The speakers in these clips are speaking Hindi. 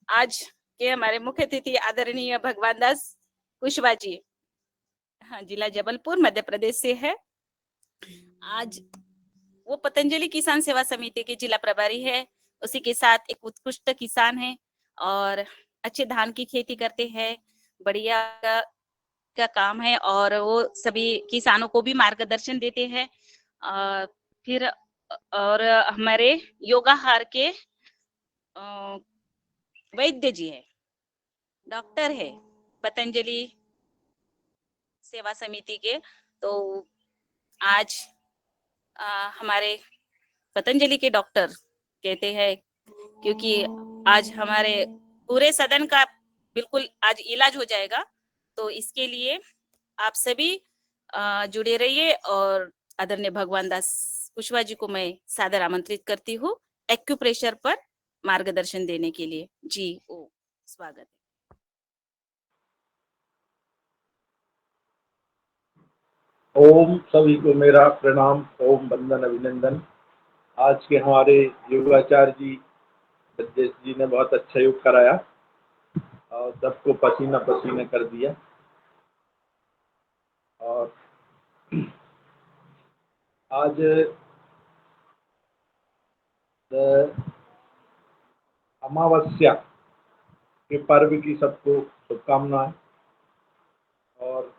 आज के हमारे मुख्य अतिथि आदरणीय भगवान दास कुशवाहा जी, हाँ, जिला जबलपुर मध्य प्रदेश से है। आज वो पतंजलि किसान सेवा समिति के जिला प्रभारी है, उसी के साथ एक उत्कृष्ट किसान है और अच्छे धान की खेती करते हैं। बढ़िया का काम है और वो सभी किसानों को भी मार्गदर्शन देते हैं। फिर और हमारे योगाहार के वैद्य जी है, डॉक्टर है पतंजलि सेवा समिति के। तो आज हमारे पतंजलि के डॉक्टर कहते हैं, क्योंकि आज हमारे पूरे सदन का बिल्कुल आज इलाज हो जाएगा, तो इसके लिए आप सभी जुड़े रहिए। और आदरणीय भगवान दास कुशवाहा जी को मैं सादर आमंत्रित करती हूँ एक्यूप्रेशर पर मार्गदर्शन देने के लिए। जी ओ स्वागत। ओम सभी को मेरा प्रणाम, ओम वंदन अभिनंदन। आज के हमारे योगाचार्य जी ब्रजेश जी ने बहुत अच्छा योग कराया और सबको पसीना पसीना कर दिया। और आज अमावस्या के पर्व की सबको शुभकामनाएं। और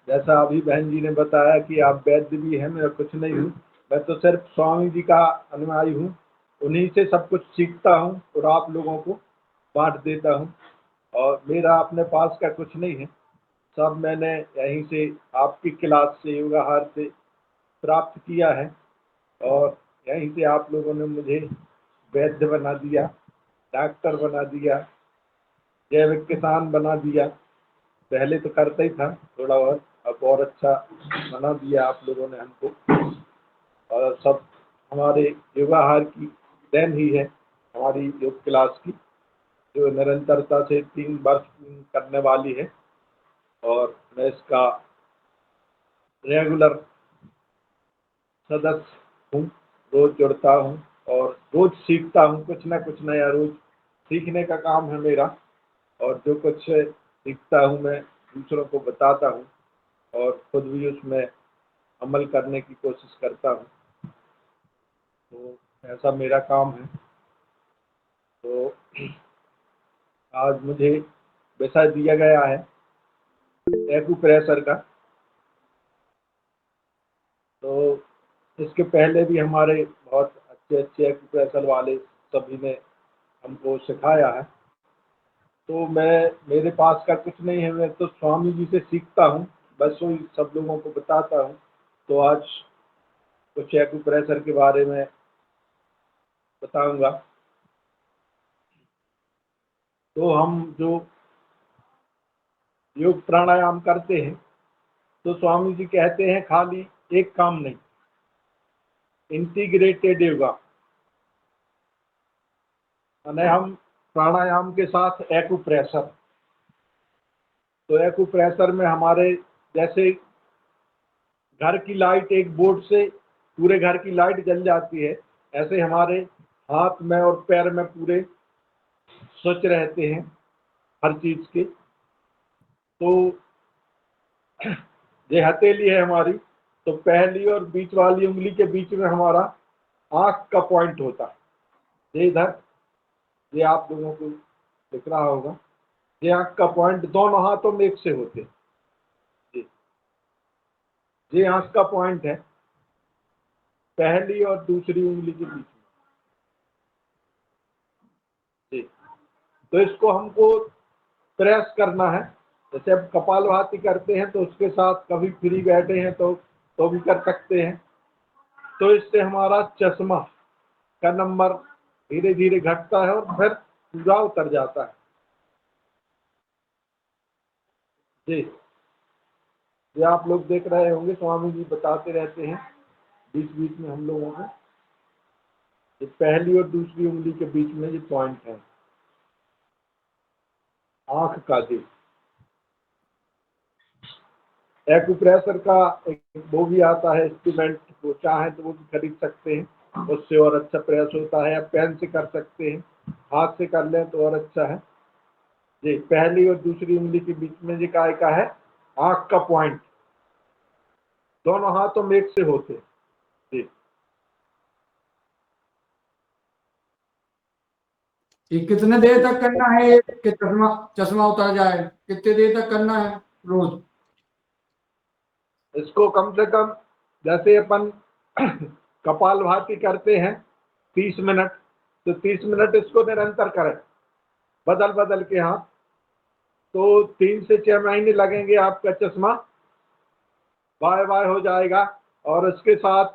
जैसा अभी बहन जी ने बताया कि आप वैद्य भी हैं, मैं कुछ नहीं हूँ, मैं तो सिर्फ स्वामी जी का अनुयायी हूँ। उन्हीं से सब कुछ सीखता हूँ और आप लोगों को बांट देता हूँ। और मेरा अपने पास का कुछ नहीं है, सब मैंने यहीं से आपकी क्लास से योगाहार से प्राप्त किया है। और यहीं से आप लोगों ने मुझे वैद्य बना दिया, डॉक्टर बना दिया, जैविक किसान बना दिया। पहले तो करता ही था थोड़ा बहुत, अब और अच्छा बना दिया आप लोगों ने हमको। और सब हमारे योगाहार की देन ही है, हमारी योग क्लास की, जो निरंतरता से 3 वर्ष करने वाली है। और मैं इसका रेगुलर सदस्य हूँ, रोज जुड़ता हूँ और रोज सीखता हूँ, कुछ ना कुछ नया रोज सीखने का काम है मेरा। और जो कुछ सीखता हूँ मैं दूसरों को बताता हूँ और खुद भी उसमें अमल करने की कोशिश करता हूँ। तो ऐसा मेरा काम है। तो आज मुझे विषय दिया गया है एक्यूप्रेशर का। तो इसके पहले भी हमारे बहुत अच्छे अच्छे एक्यूप्रेशर वाले सभी ने हमको सिखाया है। तो मेरे पास का कुछ नहीं है, मैं तो स्वामी जी से सीखता हूँ, बस वही सब लोगों को बताता हूँ। तो आज कुछ एक्यूप्रेशर के बारे में बताऊंगा। तो हम जो योग प्राणायाम करते हैं, तो स्वामी जी कहते हैं खाली एक काम नहीं, इंटीग्रेटेड योगा। यानी हम प्राणायाम के साथ एक्यूप्रेशर। तो एक्यूप्रेशर में हमारे जैसे घर की लाइट एक बोर्ड से पूरे घर की लाइट जल जाती है, ऐसे हमारे हाथ में और पैर में पूरे स्विच रहते हैं हर चीज के। तो ये हथेली है हमारी, तो पहली और बीच वाली उंगली के बीच में हमारा आंख का पॉइंट होता है। ये इधर, ये आप लोगों को दिख रहा होगा, ये आंख का पॉइंट दोनों हाथों में एक से होते हैं। ये आंख का पॉइंट है पहली और दूसरी उंगली के बीच में। तो इसको हमको प्रेस करना है। जैसे अब कपालभाति करते हैं तो उसके साथ कभी फ्री बैठे हैं तो भी कर सकते हैं। तो इससे हमारा चश्मा का नंबर धीरे धीरे घटता है और फिर पूरा उतर जाता है। जी, ये आप लोग देख रहे होंगे, स्वामी जी बताते रहते हैं बीच बीच में हम लोगों को। ये पहली और दूसरी उंगली के बीच में ये पॉइंट है आंख का। जी, एक्यूप्रेशर का एक वो भी आता है इंस्ट्रूमेंट, वो चाहे तो वो भी खरीद सकते हैं। उससे और अच्छा प्रयास होता है। या पेन से कर सकते हैं, हाथ से कर लें तो और अच्छा है जी। पहली और दूसरी उंगली के बीच में जी काय का है आंख का पॉइंट, दोनों हाथों में एक से होते हैं जी। ये कितने देर तक करना है ये कि चश्मा चश्मा उतर जाए? कितने देर तक करना है रोज? इसको कम से कम जैसे अपन कपालभाति करते हैं 30 मिनट, तो 30 मिनट इसको निरंतर करें बदल बदल के हाथ, तो 3 से 6 महीने लगेंगे, आपका चश्मा बाय बाय हो जाएगा। और इसके साथ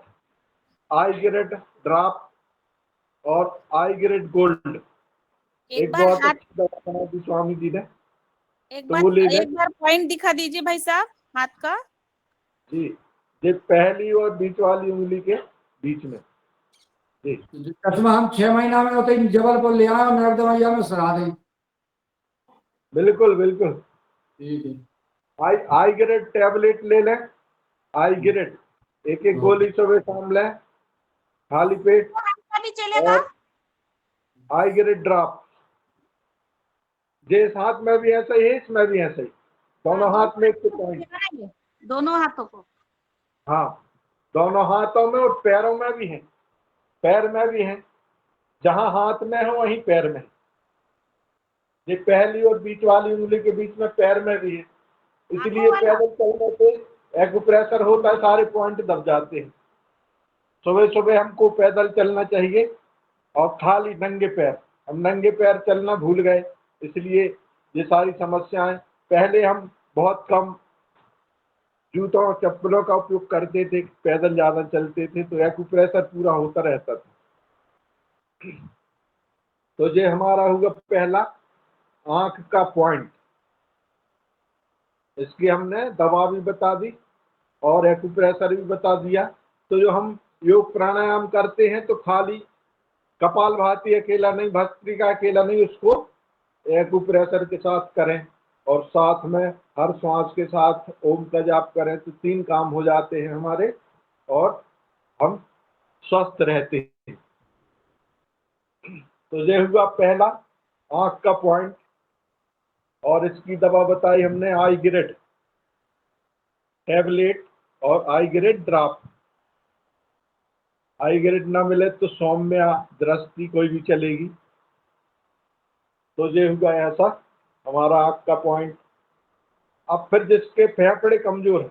आई ग्रेड ड्रॉप और आई ग्रेड गोल्ड एक एक बार बहुत हाथ, अच्छी दवा बना दी स्वामी जी ने, एक तो बार वो ले लें एक बार पॉइंट दिखा दीजिए भाई साहब हाथ का। जी। ये पहली और बीच वाली उंगली के बीच में जी। चश्मा हम 6 महीना में होते ही जबलपुर ले आए और नर्मदा में सरा दें। बिल्कुल बिल्कुल। ठीक है। आई आई ग्रेड टैबलेट ले लें, आई ग्रेड एक एक गोली सुबह शाम लें खाली पेट। हाथ का भी चलेगा? और आई ग्रेड ड्रॉप जिस हाथ में भी ऐसा ही है, इसमें भी ऐसा ही, दोनों हाथ में एक से पॉइंट। दोनों हाथों को? हाँ, दोनों हाथों में और पैरों में भी है, पैर में भी है, जहां हाथ में है वहीं पैर में है। ये पहली और बीच वाली उंगली के बीच में पैर में भी है, इसलिए पैदल चलने से एक्यूप्रेशर होता है, सारे पॉइंट दब जाते हैं। सुबह सुबह हमको पैदल चलना चाहिए और खाली नंगे पैर, हम नंगे पैर चलना भूल गए, इसलिए ये सारी समस्याएं। पहले हम बहुत कम जूतों और चप्पलों का उपयोग करते थे, पैदल ज्यादा चलते थे, तो एक्यूप्रेशर पूरा होता रहता था। तो ये हमारा होगा पहला आंख का पॉइंट, इसकी हमने दवा भी बता दी और एक्यूप्रेशर भी बता दिया। तो जो हम योग प्राणायाम करते हैं तो खाली कपालभाति अकेला नहीं, भस्त्रिका अकेला नहीं, उसको एक्यूप्रेशर के साथ करें और साथ में हर श्वास के साथ ओम का जाप करें, तो 3 काम हो जाते हैं हमारे और हम स्वस्थ रहते हैं। तो ये हुआ पहला आंख का पॉइंट। और इसकी दवा बताई हमने आई ग्रेड टैबलेट और I grade drop. Eye grade ना मिले तो सौम्य दृष्टि कोई भी चलेगी। तो ये हुआ ऐसा हमारा आंख का पॉइंट। अब फिर जिसके फेफड़े कमजोर है,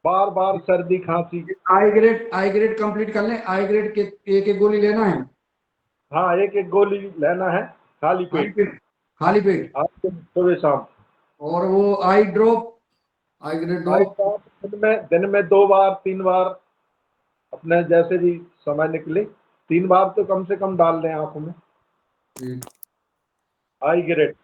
बार बार सर्दी खांसी, आई ग्रेड कंप्लीट कर लें। आई ग्रेड के एक एक गोली लेना है। हाँ, एक एक गोली लेना है खाली पेट, खाली पेट। सुबह शाम। और वो eye drop, eye grade eye drop drop दिन में 2 बार 3 बार अपने जैसे भी समय निकले 3 बार तो कम से कम डाल दें आंखों में। आई ग्रेड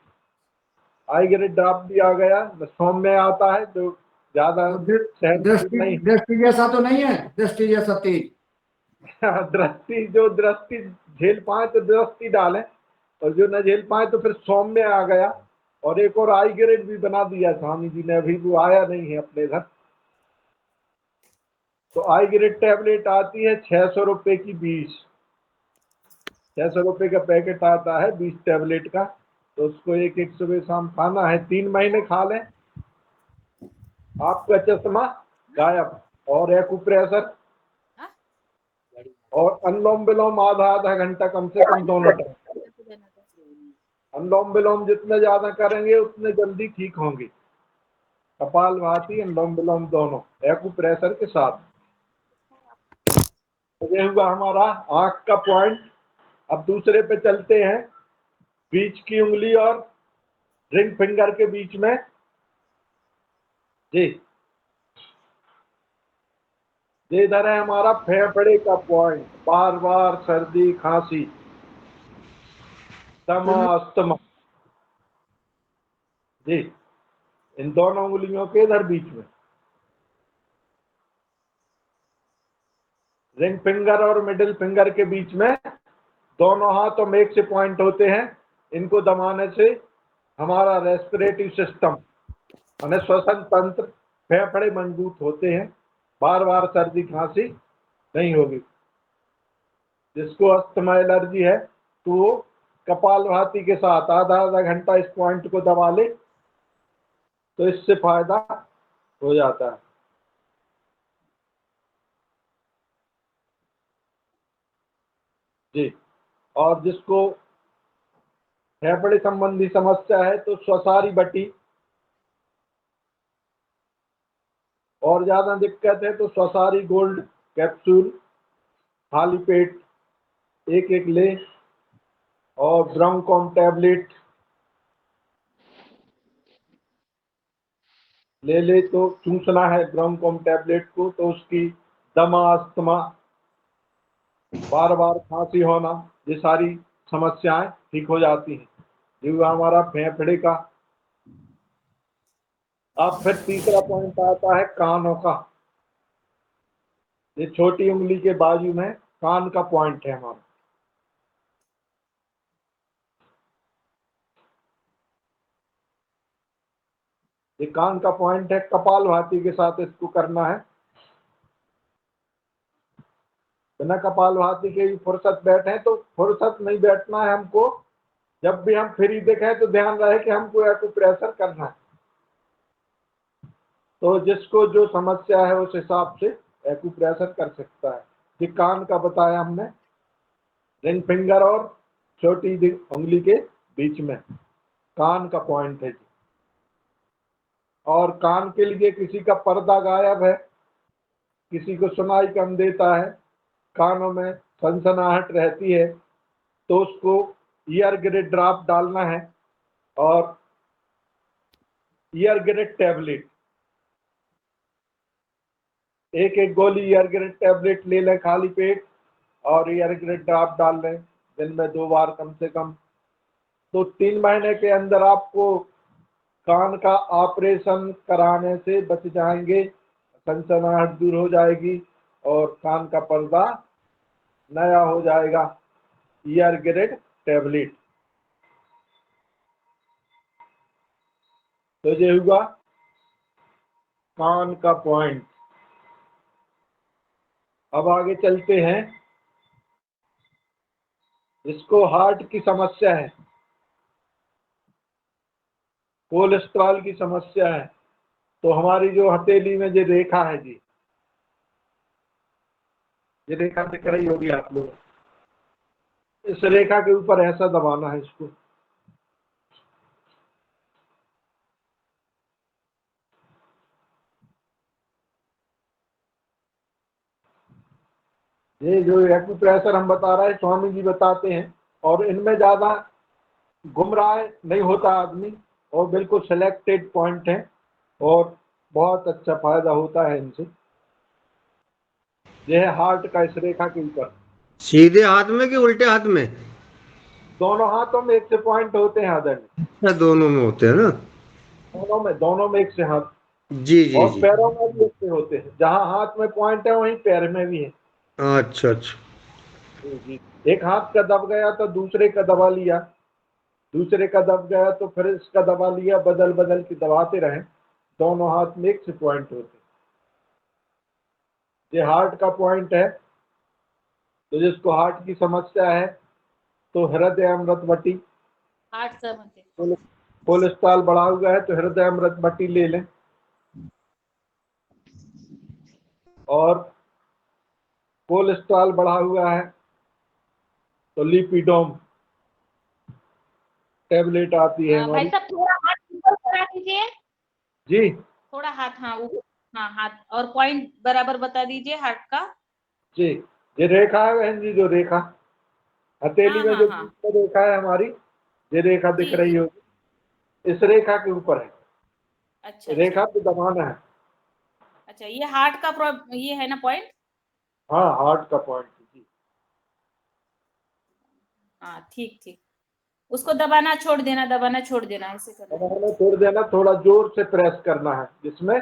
ड्रॉप भी आ गया, सौम्य आता है जो ज्यादा दृष्टि नहीं। दृष्टि जैसा तो नहीं है? दृष्टि जैसा तेज? दृष्टि, जो दृष्टि झेल पाए तो दृष्टि डालें, और जो न झेल पाए तो फिर सौम्य आ गया। और एक और आई ग्रेड भी बना दिया स्वामी जी ने, अभी वो आया नहीं है अपने घर। तो आई ग्रेड टैबलेट आती है 600 रुपए की 20, 600 रुपए का पैकेट आता है 20 टैबलेट का। तो उसको एक एक सुबह शाम खाना है, 3 महीने खा लें, आपका चश्मा गायब। और एक्यूप्रेशर और अनुलोम विलोम आधा आधा घंटा कम से कम दोनों टाइम। अनुलोम विलोम जितने ज्यादा करेंगे उतने जल्दी ठीक होंगे। कपालभाति अनुलोम विलोम दोनों एक्यूप्रेशर के साथ। तो ये हुआ हमारा आंख का पॉइंट। अब दूसरे पे चलते हैं, बीच की उंगली और रिंग फिंगर के बीच में जी। ये इधर है हमारा फेफड़े का पॉइंट, बार बार सर्दी खांसी दमा अस्थमा जी, इन दोनों उंगलियों के इधर बीच में रिंग फिंगर और मिडिल फिंगर के बीच में दोनों हाथों में एक से पॉइंट होते हैं। इनको दबाने से हमारा रेस्पिरेटरी सिस्टम यानी श्वसन तंत्र, फेफड़े मजबूत होते हैं, बार बार सर्दी खांसी नहीं होगी। जिसको अस्थमा एलर्जी है तो वो कपालभाति के साथ आधा आधा घंटा इस पॉइंट को दबा ले तो इससे फायदा हो जाता है। जी, और जिसको फेफड़े संबंधी समस्या है तो स्वसारी बटी, और ज्यादा दिक्कत है तो स्वसारी गोल्ड कैप्सूल खाली पेट एक एक ले, और ब्रोंकॉम टैबलेट ले तो चूसना है ब्रोंकॉम टैबलेट को, तो उसकी दमा, अस्थमा, बार बार खांसी होना, ये सारी समस्याएं ठीक हो जाती हैं। ये हुआ हमारा फेफड़े का। अब फिर तीसरा पॉइंट आता है कानों का। ये छोटी उंगली के बाजू में कान का पॉइंट है हमारा। ये कान का पॉइंट है, कपालभाति के साथ इसको करना है। बिना कपालभाति के भी फुर्सत बैठे तो फुर्सत नहीं बैठना है हमको। जब भी हम फ्री दिखे तो ध्यान रहे कि हमको एक्यूप्रेशर करना है। तो जिसको जो समस्या है उस हिसाब से एक्यूप्रेशर कर सकता है। ये कान का बताया हमने, रिंग फिंगर और छोटी उंगली के बीच में कान का पॉइंट है जी। और कान के लिए किसी का पर्दा गायब है, किसी को सुनाई कम देता है, कानों में सनसनाहट रहती है, तो उसको ईयर ग्रिड ड्रॉप डालना है और ईयर ग्रिड टैबलेट एक एक गोली ईयर ग्रिड टैबलेट ले लें खाली पेट, और ईयर ग्रिड ड्रॉप डाल लें दिन में 2 बार कम से कम। तो 3 महीने के अंदर आपको कान का ऑपरेशन कराने से बच जाएंगे, सनसनाहट दूर हो जाएगी और कान का पर्दा नया हो जाएगा। Year grid tablet. तो ये हुआ कान का पॉइंट। अब आगे चलते हैं। जिसको हार्ट की समस्या है, कोलेस्ट्रॉल की समस्या है, तो हमारी जो हथेली में जो रेखा है जी, ये रेखा दिख रही होगी आप लोग, इस रेखा के ऊपर ऐसा दबाना है इसको। ये जो एक्यूप्रेशर हम बता रहे हैं स्वामी जी बताते हैं, और इनमें ज्यादा गुमराह नहीं होता आदमी, और बिल्कुल सिलेक्टेड पॉइंट है और बहुत अच्छा फायदा होता है इनसे। यह है हार्ट का इस रेखा के ऊपर। सीधे हाथ में कि उल्टे हाथ में? दोनों हाथों में एक से पॉइंट होते हैं आदरणीय। अच्छा, दोनों में होते हैं ना? दोनों में एक से हाथ। जी जी और जी। पैरों में भी एक से होते हैं। जहाँ हाथ में पॉइंट है वहीं पैर में भी है। अच्छा अच्छा। जी, एक हाथ का दब गया तो दूसरे का दबा लिया, दूसरे का दब गया तो फिर इसका दबा लिया, बदल बदल के दबाते रहे। दोनों हाथ में एक से पॉइंट होते हैं। ये हार्ट का पॉइंट है। तो जिसको हार्ट की समस्या है तो हृदय अमृत बटी, हार्ट से म्हणते कोलेस्ट्रॉल बढ़ा हुआ है तो हृदय अमृत बटी ले लें, और कोलेस्ट्रॉल बढ़ा हुआ है तो लिपिडोम टैबलेट आती है भाई हमारी। साहब थोड़ा हाथ ऊपर करा दीजिए, जी थोड़ा हाथ, हाँ ऊपर, हाँ हाथ, और पॉइंट बराबर बता दीजिए हार्ट का। जी, ये रेखा है बहन जी, जो रेखा हथेली हाँ में हाँ जो हाँ बीच में रेखा है हमारी, ये रेखा दिख जी रही जी। होगी, इस रेखा के ऊपर है। अच्छा रेखा अच्छा पे दबाना है। अच्छा, ये हार्ट का ये है ना पॉइंट? हाँ, हार्ट का पॉइंट जी। हाँ ठीक ठीक, उसको दबाना छोड़ देना, दबाना छोड़ देना, ऐसे करना है। दबाना छोड़ देना, थोड़ा जोर से प्रेस करना है जिसमें,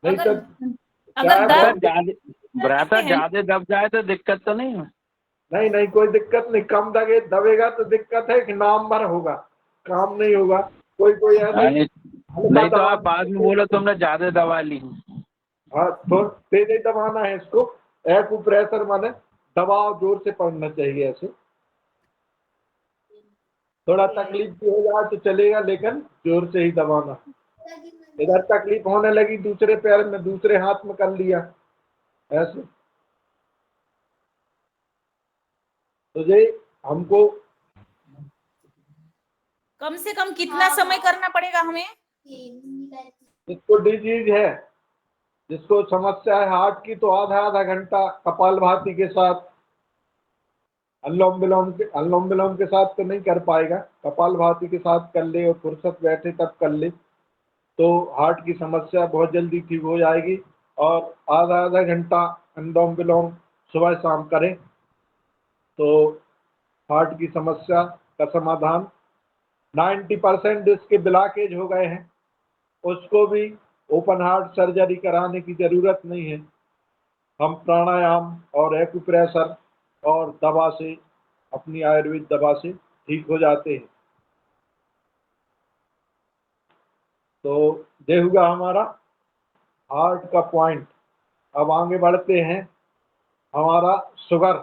नहीं अगर तो क्या अगर है ब्रदर दर्द बहुत। ज्यादा ब्रदर है, ज्यादा दब जाए तो दिक्कत तो नहीं है? नहीं नहीं, कोई दिक्कत नहीं। कम दबेगा तो दिक्कत है कि नाम भर होगा, काम नहीं होगा। कोई कोई ऐसे नहीं हल्का नहीं तो आप बाद में बोलो दबाना। तुमने ज्यादा दवा ली। हाँ, तो तेज ही दबाना है इसको। एक्यूप्रेशर माने दबाव जोर से पड़ना चाहिए। ऐसे थोड़ा तकलीफ भी हो जाए तो चलेगा, लेकिन जोर से ही दबाना। इधर तकलीफ होने लगी दूसरे पैर में, दूसरे हाथ में कर लिया ऐसे, तो ये हमको कम से कम कितना समय करना पड़ेगा हमें? जिसको डिजीज है, जिसको समस्या है हार्ट की, तो आधा आधा घंटा कपालभाति के साथ, अनुलोम विलोम के साथ तो नहीं कर पाएगा, कपालभाति के साथ कर ले और फुर्सत बैठे तब कर ले, तो हार्ट की समस्या बहुत जल्दी ठीक हो जाएगी। और आधा आधा घंटा अनुलोम विलोम सुबह शाम करें तो हार्ट की समस्या का समाधान। 90% जिसके ब्लॉकेज हो गए हैं उसको भी ओपन हार्ट सर्जरी कराने की ज़रूरत नहीं है। हम प्राणायाम और एक्यूप्रेशर और दवा से, अपनी आयुर्वेद दवा से ठीक हो जाते हैं। तो ये हुआ हमारा हार्ट का पॉइंट। अब आगे बढ़ते हैं। हमारा शुगर,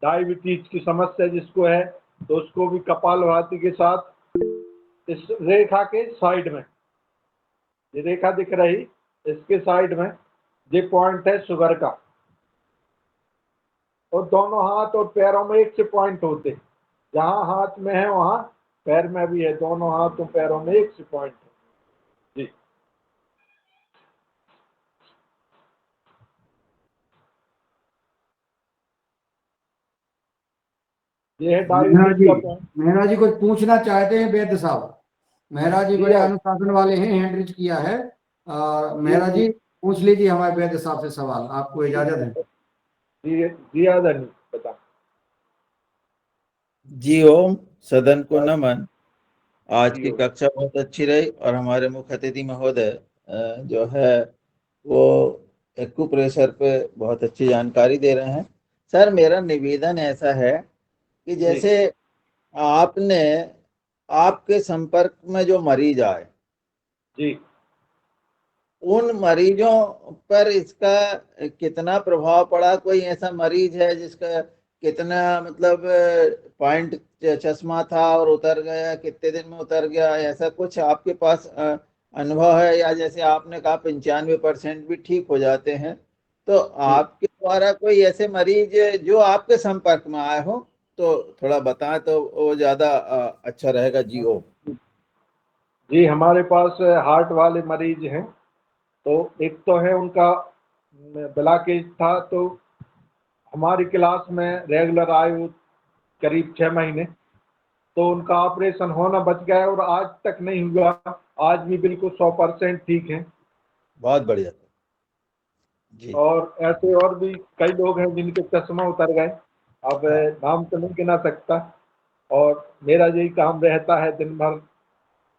डायबिटीज की समस्या जिसको है, तो उसको भी कपालभाति के साथ, इस रेखा के साइड में, ये रेखा दिख रही, इसके साइड में ये पॉइंट है शुगर का, और दोनों हाथ और पैरों में एक से पॉइंट होते हैं। जहाँ हाथ में है वहाँ पैर में भी है, दोनों हाथ और पैरों में एक से पॉइंट है जी। ये है मेहरा डायबिटीज जी, का पॉइंट। मेहरा जी कुछ पूछना चाहते हैं वैद्य साहब। मेहरा जी जी बड़े हाँ, अनुशासन वाले हैं, हैंडरिच किया है। जी मेहरा जी जी पूछ लीजिए हमारे वैद्य साहब से सवाल, आपको इजाजत है। जी जी आदरणीय, बता। जी ओम, सदन को नमन। आज जी की हो। कक्षा बहुत अच्छी रही और हमारे मुख्य अतिथि महोदय जो है वो एक्यूप्रेशर पे बहुत अच्छी जानकारी दे रहे हैं। सर मेरा निवेदन ऐसा है कि जी जैसे आपने, आपके संपर्क में जो मरीज आए, जी उन मरीजों पर इसका कितना प्रभाव पड़ा? कोई ऐसा मरीज है जिसका कितना मतलब पॉइंट चश्मा था और उतर गया, कितने दिन में उतर गया, ऐसा कुछ आपके पास अनुभव है? या जैसे आपने कहा 95% भी ठीक हो जाते हैं, तो जी आपके द्वारा कोई ऐसे मरीज जो आपके संपर्क में आए हो तो थोड़ा बताएं तो वो ज्यादा अच्छा रहेगा। जी ओ। जी, हमारे पास हार्ट वाले मरीज हैं। तो एक तो है उनका ब्लॉकेज था, तो हमारी क्लास में रेगुलर आए वो करीब 6 महीने, तो उनका ऑपरेशन होना बच गया और आज तक नहीं हुआ। आज भी बिल्कुल 100% ठीक है। बहुत बढ़िया जी। और ऐसे और भी कई लोग हैं जिनके चश्मा उतर गए, अब हाँ नाम तो नहीं गिना सकता। और मेरा यही काम रहता है दिन भर।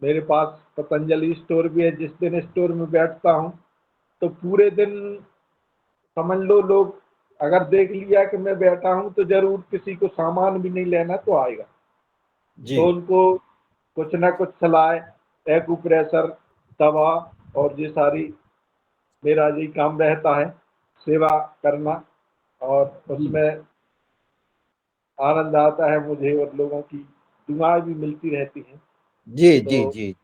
मेरे पास पतंजलि स्टोर भी है, जिस दिन स्टोर में बैठता हूँ तो पूरे दिन समझ लो, लोग अगर देख लिया कि मैं बैठा हूँ तो जरूर किसी को सामान भी नहीं लेना तो आएगा, जी तो उनको कुछ ना कुछ सलाह, एक्यूप्रेशर, दवा और ये सारी, मेरा यही काम रहता है, सेवा करना। और उसमें आनंद आता है मुझे, और लोगों की दुआएं भी मिलती रहती हैं। जी जी तो जी जी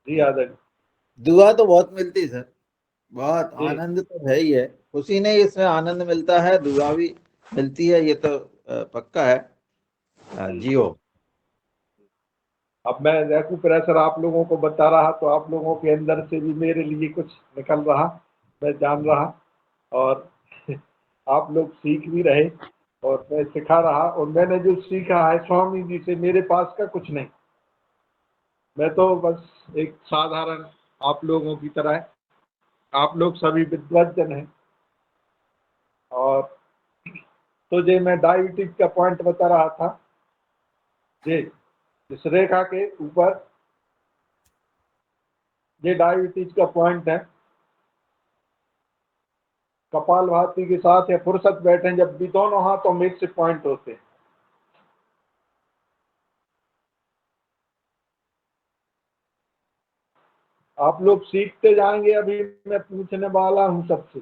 जी। आदरणीय दुआ तो बहुत मिलती है सर, बहुत जी आनंद तो है ही है। खुशी नहीं, इसमें आनंद मिलता है, दुआ भी मिलती है, ये तो पक्का है। जी। जियो। अब मैं एक्यूप्रेशर आप लोगों को बता रहा तो आप लोगों के अंदर से भी मेरे लिए कुछ निकल रहा, मैं जान रहा। और आप लोग सीख भी रहे और मैं सिखा रहा, और मैंने जो सीखा है स्वामी जी से, मेरे पास का कुछ नहीं। मैं तो बस एक साधारण आप लोगों की तरह, आप लोग सभी विद्वज्जन हैं। और तो जे मैं डायबिटीज का पॉइंट बता रहा था, जे इस रेखा के ऊपर ये डायबिटीज का पॉइंट है। कपालभाति के साथ या फुर्सत बैठे, जब भी दोनों हाथों में एक से पॉइंट होते हैं। आप लोग सीखते जाएंगे, अभी मैं पूछने वाला हूं सबसे।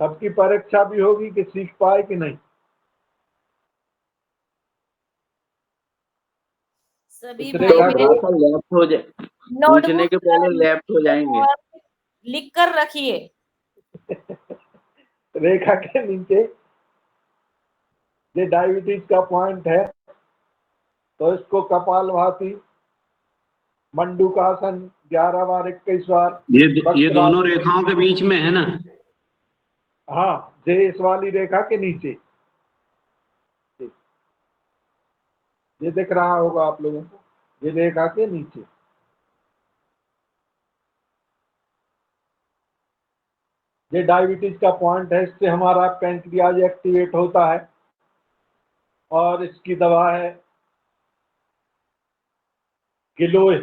सबकी परीक्षा भी होगी कि सीख पाए कि नहीं। सभी इस भाई रेखा बहन को थोड़ा सा लेफ्ट हो जाए, पूछने के नोटबुक पहले लेफ्ट हो जाएंगे। लिख कर रखिए। रेखा के नीचे ये डायबिटीज का पॉइंट है, तो इसको कपालभाति, मंडूकासन 11 बार 21 बार, ये दोनों वक्रासन। रेखाओं के बीच में है ना? हाँ, ये इस वाली रेखा के नीचे, ये दिख रहा होगा आप लोगों को, ये रेखा के नीचे। ये डायबिटीज का पॉइंट है, इससे हमारा पैंक्रियाज एक्टिवेट होता है और इसकी दवा है गिलोय।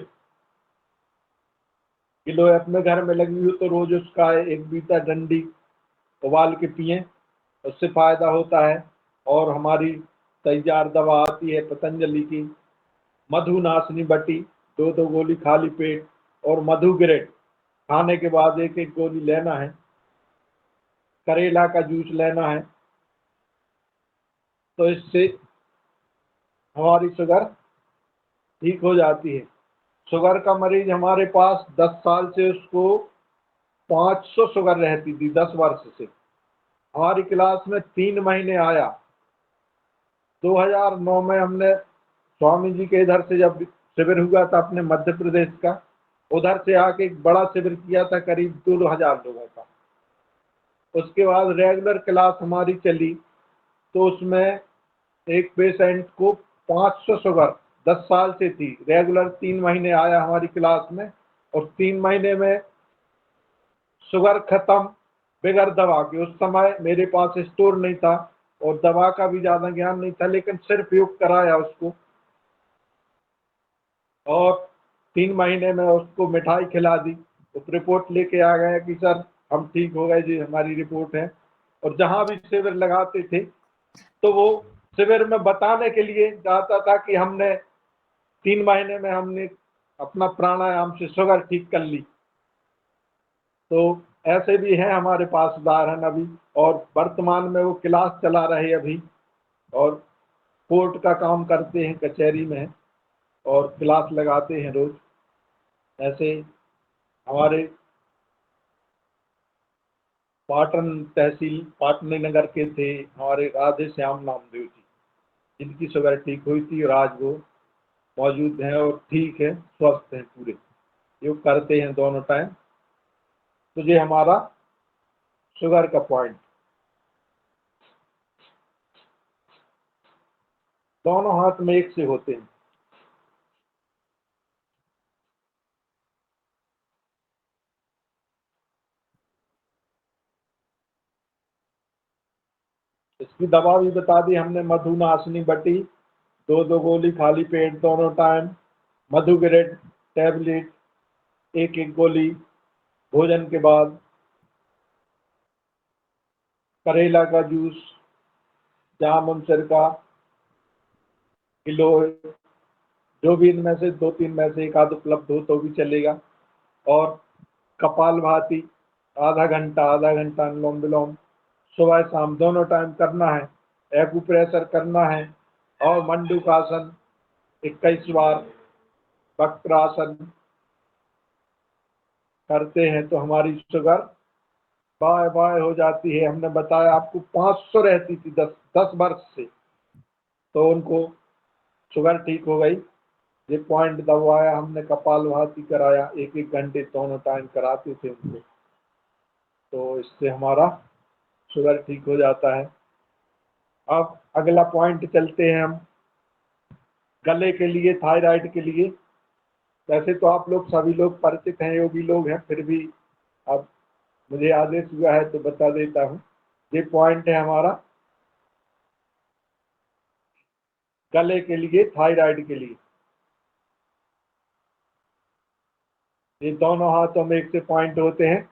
गिलोय अपने घर में लगी हो तो रोज उसका एक बीटा डंडी उबाल के पिए, उससे फायदा होता है। और हमारी तैयार दवा आती है पतंजलि की मधुनाशनी बटी, 2 गोली खाली पेट, और मधु ग्रेड खाने के बाद 1 गोली लेना है। करेला का जूस लेना है, तो इससे हमारी शुगर ठीक हो जाती है। शुगर का मरीज हमारे पास 10 साल से उसको 500 शुगर रहती थी, 10 वर्ष से। हमारी क्लास में 3 महीने आया। 2009 में हमने स्वामी जी के इधर से जब शिविर हुआ था अपने मध्य प्रदेश का, उधर से आके एक बड़ा शिविर किया था करीब 2000 लोगों का। उसके बाद रेगुलर क्लास हमारी चली, तो उसमें एक पेशेंट को 500 शुगर 10 साल से थी। रेगुलर 3 महीने आया हमारी क्लास में, और 3 महीने में शुगर खत्म बगैर दवा के। उस समय मेरे पास स्टोर नहीं था और दवा का भी ज्यादा ज्ञान नहीं था, लेकिन सिर्फ योग कराया उसको, और 3 महीने में उसको मिठाई खिला दी। तो रिपोर्ट लेके आ गया कि सर हम ठीक हो गए जी, हमारी रिपोर्ट है। और जहां भी शिविर लगाते थे तो वो शिविर में बताने के लिए चाहता था कि हमने 3 महीने में हमने अपना प्राणायाम से शुगर ठीक कर ली। तो ऐसे भी हैं हमारे पास उदाहरण अभी, और वर्तमान में वो क्लास चला रहे अभी, और कोर्ट का काम करते हैं, कचहरी में, और क्लास लगाते हैं रोज। ऐसे हमारे पाटन तहसील पाटनी नगर के थे हमारे राधे श्याम नामदेव जी, जिनकी शुगर ठीक हुई थी, और आज वो मौजूद हैं और ठीक है, स्वस्थ हैं पूरे, योग करते हैं दोनों टाइम। तो ये हमारा शुगर का पॉइंट। दोनों हाथ में एक से होते हैं। इसकी दवा भी बता दी हमने, मधुनाशनी बटी, 2 गोली खाली पेट दोनों टाइम, मधु ग्रेड टैबलेट 1 गोली भोजन के बाद, करेला का जूस, जामुन सिरका, किलो, जो भी इनमें से 2-3 में से एक आध उपलब्ध हो तो भी चलेगा। और कपालभाति आधा घंटा अनुलोम विलोम सुबह शाम दोनों टाइम करना है। एक्यूप्रेशर करना है, और मंडूकासन 21 बार, वक्रासन करते हैं तो हमारी शुगर बाय बाय हो जाती है। हमने बताया आपको 500 रहती थी 10 वर्ष से, तो उनको शुगर ठीक हो गई। ये पॉइंट दबाया हमने, कपालभाति कराया, 1 घंटे दोनों टाइम कराते थे उनको, तो इससे हमारा शुगर ठीक हो जाता है। अब अगला पॉइंट चलते हैं हम, गले के लिए, थायराइड के लिए। वैसे तो आप लोग सभी लोग परिचित हैं, योगी लोग हैं, फिर भी अब मुझे आदेश हुआ है तो बता देता हूँ। ये पॉइंट है हमारा गले के लिए, थायराइड के लिए। ये दोनों हाथों में एक से पॉइंट होते हैं।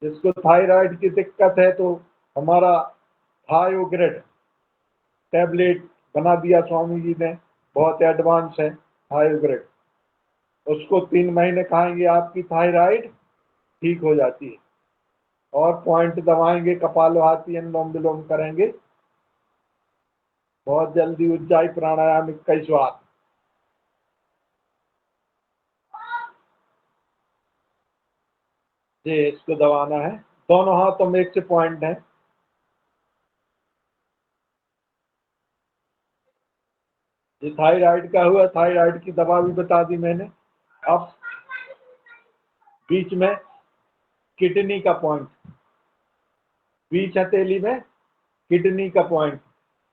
जिसको थायराइड की दिक्कत है तो हमारा थायोग्रेड टैबलेट बना दिया स्वामी जी ने, बहुत एडवांस है थायोग्रेड। उसको 3 महीने खाएंगे, आपकी थायराइड ठीक हो जाती है। और पॉइंट दबाएंगे, कपालभाति, अनुलोम विलोम करेंगे, बहुत जल्दी उज्जाई प्राणायाम 21 बार। जी, इसको दबाना है, दोनों हाथों में 1 से पॉइंट है। ये थायराइड का हुआ, थायराइड की दवा भी बता दी मैंने। अब बीच में किडनी का पॉइंट, बीच हथेली में किडनी का पॉइंट।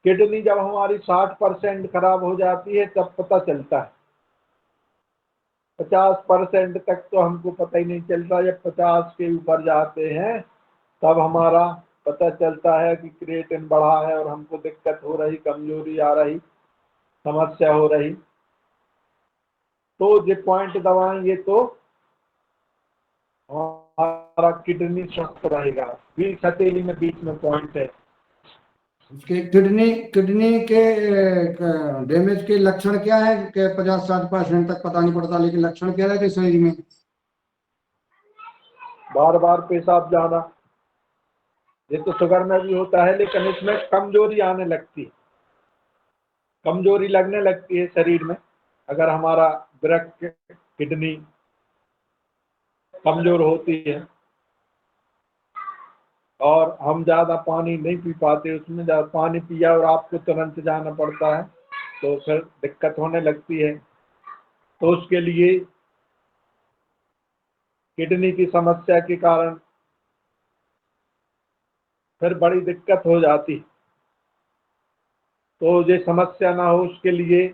किडनी जब हमारी 60% खराब हो जाती है तब पता चलता है। 50% तक तो हमको पता ही नहीं चलता, जब 50 के ऊपर जाते हैं तब हमारा पता चलता है कि क्रिएटिन बढ़ा है और हमको दिक्कत हो रही, कमजोरी आ रही, समस्या हो रही। तो ये पॉइंट दबाएंगे तो हमारा किडनी स्वस्थ रहेगा। बीच हथेली में बीच में पॉइंट है। उसके किडनी के डैमेज के लक्षण क्या है कि 50-60% तक पता नहीं पड़ता, लेकिन लक्षण क्या रहते शरीर में? बार बार पेशाब जाना, ये तो शुगर में भी होता है, लेकिन इसमें कमजोरी आने लगती है, कमजोरी लगने लगती है शरीर में। अगर हमारा वृक्क, किडनी कमजोर होती है और हम ज्यादा पानी नहीं पी पाते, उसमें ज्यादा पानी पिया और आपको तुरंत जाना पड़ता है तो फिर दिक्कत होने लगती है। तो उसके लिए किडनी की समस्या के कारण फिर बड़ी दिक्कत हो जाती। तो ये समस्या ना हो उसके लिए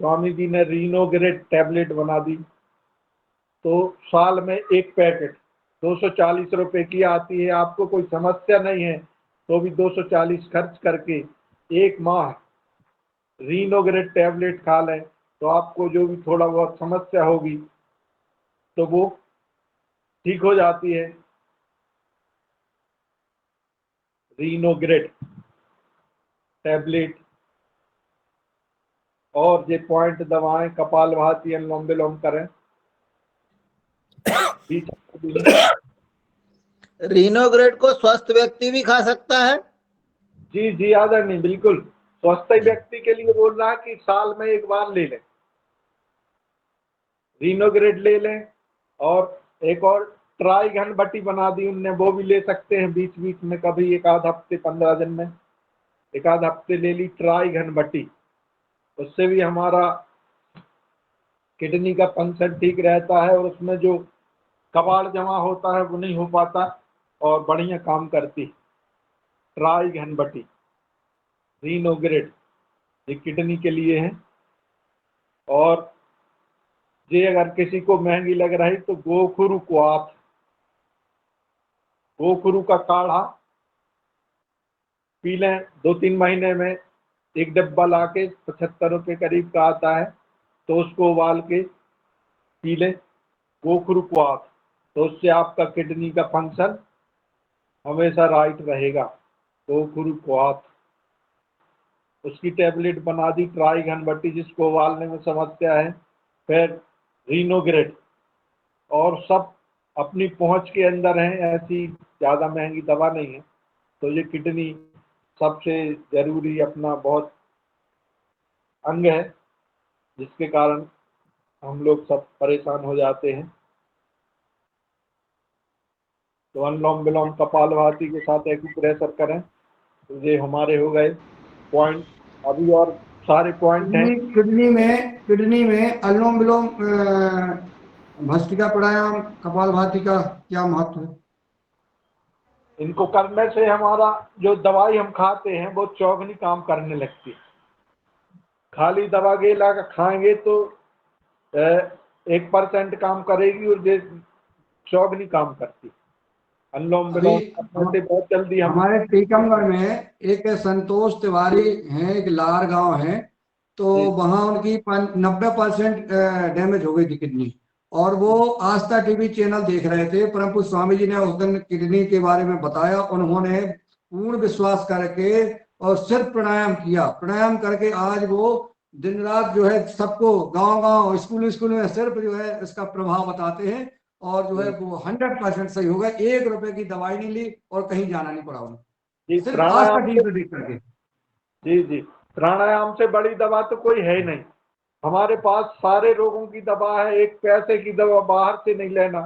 स्वामी जी ने रीनोग्रेट टैबलेट बना दी। तो साल में 1 पैकेट 240 रुपए की आती है। आपको कोई समस्या नहीं है तो भी 240 खर्च करके 1 माह रीनोग्रेट टैबलेट खा लें तो आपको जो भी थोड़ा बहुत समस्या होगी तो वो ठीक हो जाती है। रीनोग्रेट टैबलेट। और ये पॉइंट दबाएं, कपालभाति, अनुलोम विलोम करें। रीनोग्रेट को स्वस्थ व्यक्ति भी खा सकता है? जी जी आदरणीय, बिल्कुल स्वस्थ व्यक्ति के लिए बोल रहा है कि साल में 1 बार ले लें, रीनोग्रेट ले लें। और एक और ट्राई घनबटी बना दी उनने, वो भी ले सकते हैं बीच बीच में, कभी 1 आध हफ्ते 15 दिन में 1 आध हफ्ते ले ली ट्राई घनबटी। उससे भी हमारा किडनी का फंक्शन ठीक रहता है और उसमें जो कबाड़ जमा होता है वो नहीं हो पाता और बढ़िया काम करती। ट्राई घनबटी, रीनोग्रेट, ये किडनी के लिए है। और ये अगर किसी को महंगी लग रही तो गोखुरु क्वाथ, गोखुरु का काढ़ा पी लें 2-3 महीने में। 1 डब्बा ला के 75 रुपये करीब का आता है, तो उसको उबाल के पी लें, गोखुरु क्वाथ। तो उससे आपका किडनी का फंक्शन हमेशा राइट रहेगा। गोखुरु क्वाथ, उसकी टैबलेट बना दी। ट्राई घनबटी जिसको उबालने में समस्या है, फिर रीनोग्रेट, और सब अपनी पहुंच के अंदर हैं, ऐसी ज़्यादा महंगी दवा नहीं है। तो ये किडनी सबसे जरूरी अपना बहुत अंग है जिसके कारण हम लोग सब परेशान हो जाते हैं। तो अनुलोम विलोम कपालभाति के साथ एक्यूप्रेशर करें तो ये हमारे हो गए पॉइंट। अभी और सारे पॉइंट हैं। किडनी में अनुलोम विलोम, भस्त्रिका प्राणायाम, कपालभाति का क्या महत्व है? इनको करने से हमारा जो दवाई हम खाते हैं वो चौगनी काम करने लगती है। खाली दवा गेला का खाएंगे तो 1% काम करेगी और ये चौगनी काम करती। अनुलोम विलोम करने से बहुत जल्दी हम हमारे टीकमगढ़ में एक संतोष तिवारी है, एक लार गांव है, तो वहां उनकी 90% डैमेज हो गई थी किडनी, और वो आस्था टीवी चैनल देख रहे थे। परंतु स्वामी जी ने उस दिन किडनी के बारे में बताया, उन्होंने पूर्ण विश्वास करके और सिर्फ प्राणायाम किया, प्राणायाम करके आज वो दिन रात जो है सबको गांव गांव स्कूल में सिर्फ जो है इसका प्रभाव बताते हैं, और जो है वो 100% सही होगा। 1 रुपए की दवाई नहीं ली और कहीं जाना नहीं पड़ा उन्हें, जी सिर्फ आस्था प्राणायाम टीवी पे देख करके। जी जी, प्राणायाम से बड़ी दवा तो कोई है ही नहीं। हमारे पास सारे रोगों की दवा है, एक पैसे की दवा बाहर से नहीं लेना।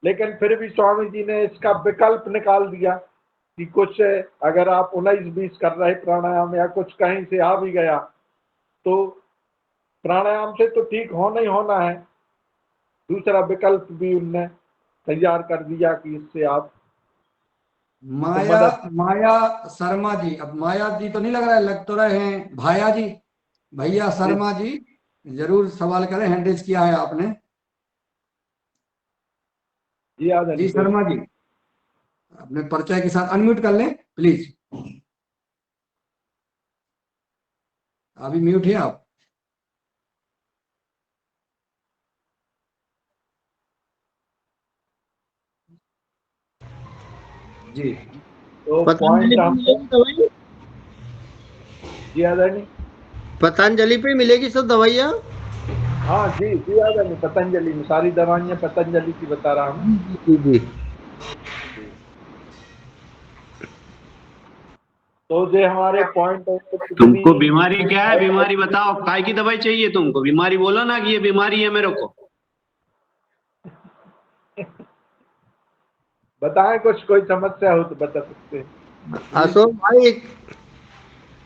लेकिन फिर भी स्वामी जी ने इसका विकल्प निकाल दिया कि कुछ अगर आप 19-20 कर रहे प्राणायाम या कुछ कहीं से आ भी गया तो प्राणायाम से तो ठीक होना ही होना है। दूसरा विकल्प भी उनने तैयार कर दिया कि इससे आप माया मदद। माया शर्मा जी, अब माया जी तो नहीं लग रहा है, लग तो रहे हैं भाया जी, भैया शर्मा जी, जरूर सवाल करें, हैंड रेज किया है आपने। जी आ जी जाइए। शर्मा जी, अपने परिचय के साथ अनम्यूट कर लें प्लीज, अभी म्यूट है आप। जी तो पतंजलि पॉइंट पे हम मिलेगी दवाई? जी आ जाइए। पतंजलि पे मिलेगी सब दवाइयाँ? हाँ जी जी आ जाइए, पतंजलि में सारी दवाइयाँ पतंजलि की बता रहा हूँ। जी जी। तो जो हमारे पॉइंट है तो तुमको किडनी बीमारी क्या है? बीमारी बताओ, काय की दवाई चाहिए तुमको? बीमारी बोलो ना कि ये बीमारी है मेरे को। बताएं, कुछ कोई समस्या हो तो बता सकते हैं। अशोक भाई,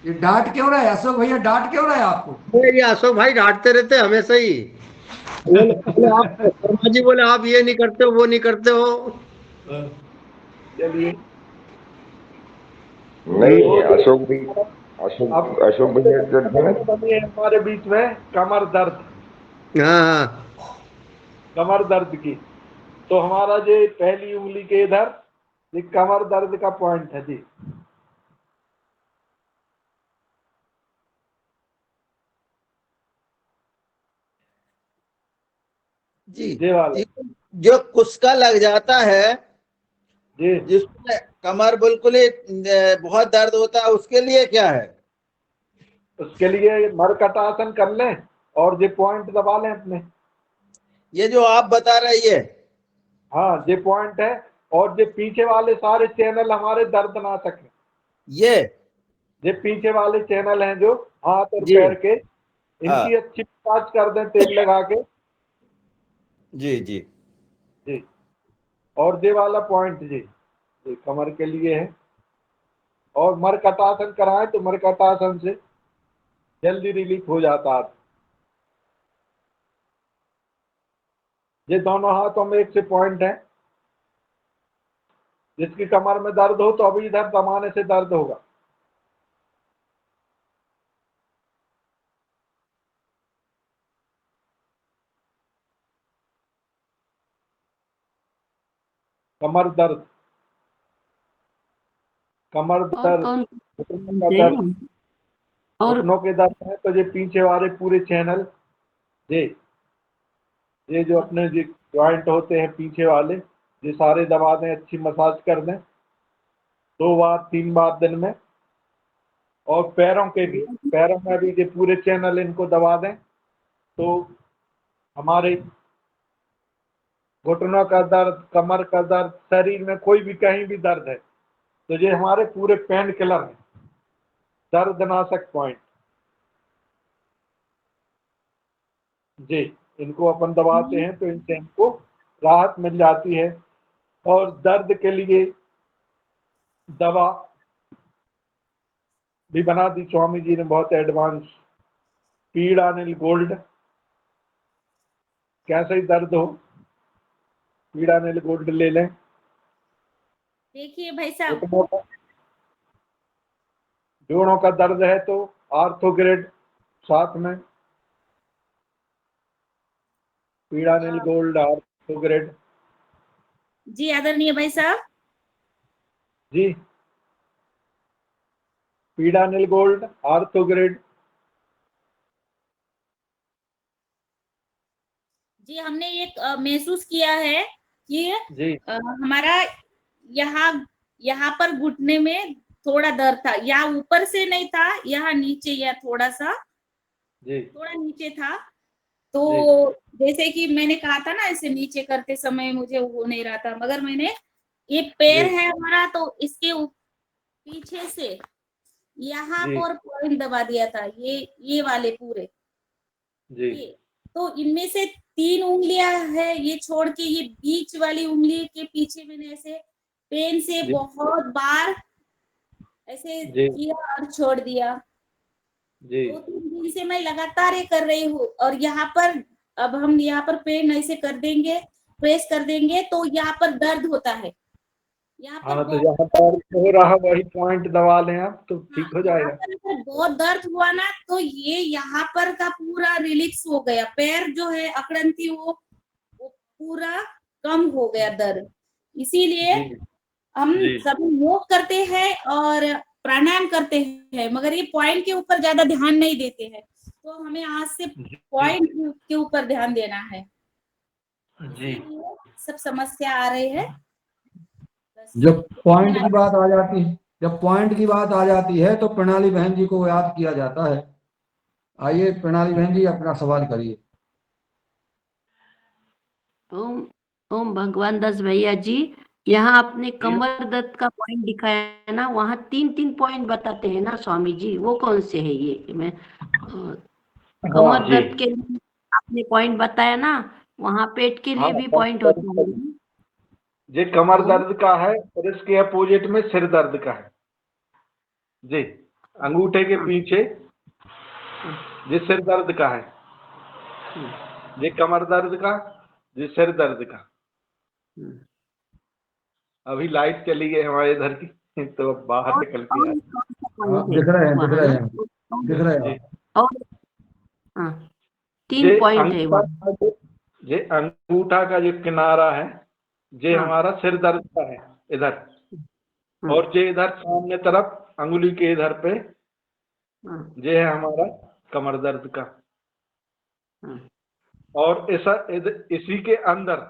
ये डांट क्यों रहा है अशोक भैया, डांट क्यों रहा है आपको? ये अशोक भाई डांटते रहते हैं हमेशा ही। बोले आप शर्मा जी, बोले आप ये नहीं करते हो, वो नहीं करते हो। चलिए। नहीं, तो अशोक भी अब अशोक भैया जो थे ना, बनी है हमारे बीच में कमर दर्द, हाँ हाँ। कमर दर्द की। तो हमारा जो पहली उंगली के इधर ये कमर दर्द का पॉइंट है जी। जी। ये वाला ये जो कुस्का लग जाता है, जी। जिसमें कमर बिल्कुल ही बहुत दर्द होता है, उसके लिए क्या है? उसके लिए मरकटासन कर लें और ये पॉइंट दबा लें अपने। ये जो आप बता रही है, हाँ ये पॉइंट है, और ये पीछे वाले सारे चैनल हमारे दर्द ना सकें। ये पीछे वाले चैनल हैं जो हाथ और जी। पैर के, हाँ इनकी अच्छी मसाज कर दें तेल लगा के। जी जी। जी। और ये वाला पॉइंट जी ये कमर के लिए है। और मरकटासन कराएं तो मरकटासन से जल्दी रिलीफ हो जाता है। ये दोनों हाथों में एक से पॉइंट है। जिसकी कमर में दर्द हो तो अभी इधर दबाने से दर्द होगा। कमर दर्द, कमर और दर्द, कौन घुटनों का दर्द, और घुटनों के दर्द है तो ये पीछे वाले पूरे चैनल, ये जो अपने जो ज्वाइंट होते हैं पीछे वाले, ये सारे दबा दें, अच्छी मसाज कर दें 2 बार 3 बार दिन में। और पैरों के भी, पैरों में भी ये पूरे चैनल इनको दबा दें तो हमारे घुटनों का दर्द, कमर का दर्द, शरीर में कोई भी कहीं भी दर्द है तो ये हमारे पूरे पेन किलर हैं, दर्दनाशक पॉइंट जी। इनको अपन दबाते हैं तो इनसे हमको राहत मिल जाती है। और दर्द के लिए दवा भी बना दी स्वामी जी ने, बहुत एडवांस। पीड़ानिल गोल्ड, कैसे ही दर्द हो पीड़ानिल गोल्ड ले लें। देखिए भाई साहब, घुटनों का, जोड़ों का दर्द है तो आर्थोग्रेड साथ में, पीड़ानिल गोल्ड आर्थोग्रेड जी आदरणीय भाई साहब, जी। पीड़ानिल गोल्ड आर्थोग्रेड जी हमने ये महसूस किया है कि जी। हमारा यहाँ यहाँ पर घुटने में थोड़ा दर्द था, यहाँ ऊपर से नहीं था, यहाँ नीचे या थोड़ा सा जी थोड़ा नीचे था, तो जैसे कि मैंने कहा था ना, ऐसे नीचे करते समय मुझे हो नहीं रहा था, मगर मैंने ये पैर जी है हमारा, तो इसके पीछे से यहाँ जी पर पॉइंट दबा दिया था, ये वाले पूरे, जी ये तो इनमें से 3 उंगलियां है, ये छोड़ के ये बीच वाली उंगली के पीछे मैंने ऐसे पेन से जी बहुत बार ऐसे जी किया और छोड़ दिया। जी 2-3 दिन से मैं लगातार ये कर रही हूँ, और यहाँ पर अब हम यहाँ पर पेन ऐसे कर देंगे, प्रेस कर देंगे तो यहाँ पर दर्द होता है, यहाँ पर हाँ, तो बहुत जहाँ पर हो रहा वही पॉइंट दबा लें आप, तो हाँ, ठीक हो यहाँ जाएगा। पर अगर बहुत दर्द हुआ ना, तो ये यहाँ पर का पूरा रिलैक्स हो गया, पैर जो है अकड़न थी वो पूरा कम हो गया दर्द। इसीलिए जी हम जी सभी योग करते हैं और प्राणायाम करते हैं, मगर ये पॉइंट के ऊपर ज्यादा ध्यान नहीं देते हैं, तो हमें आज से जी पॉइंट के ऊपर ध्यान देना है, जी इसीलिए सब समस्या आ रही है। बस जब पॉइंट की धन्यवाद। बात आ जाती है, जब पॉइंट की बात आ जाती है तो प्रणाली बहन जी को याद किया जाता है। आइए प्रणाली बहन जी, अपना सवाल करिए। ओम ओम भगवान दास भैया जी, यहाँ आपने कमर दर्द का पॉइंट दिखाया है ना, वहाँ 3-3 पॉइंट बताते हैं ना स्वामी जी, वो कौन से है ये? मैं हाँ कमर जी दर्द के लिए आपने पॉइंट बताया ना, वहाँ पेट के लिए हाँ, भी पॉइंट होता है ना? ये कमर ओम दर्द का है और इसके अपोजिट में सिर दर्द का है जी। अंगूठे के हाँ, पीछे हाँ, ये सिर दर्द का है, हाँ, ये कमर दर्द का, ये सिर दर्द का। हाँ। अभी लाइट चली गई हमारे इधर की, तो अब बाहर और निकल के आए। कौन सा हाँ, पॉइंट है दिख रहे हैं, दिख वहाँ रहे ना? हैं, दिख रहे हैं जी आप। और हाँ, 3 ये पॉइंट है अंगूठा वहाँ। का ये अंगूठा का जो किनारा है, ये हाँ, हमारा सिर दर्द का है इधर, हाँ, और ये इधर सामने तरफ अंगुली के इधर पे हाँ, ये है हमारा कमर दर्द का। हाँ, और इसी के अंदर,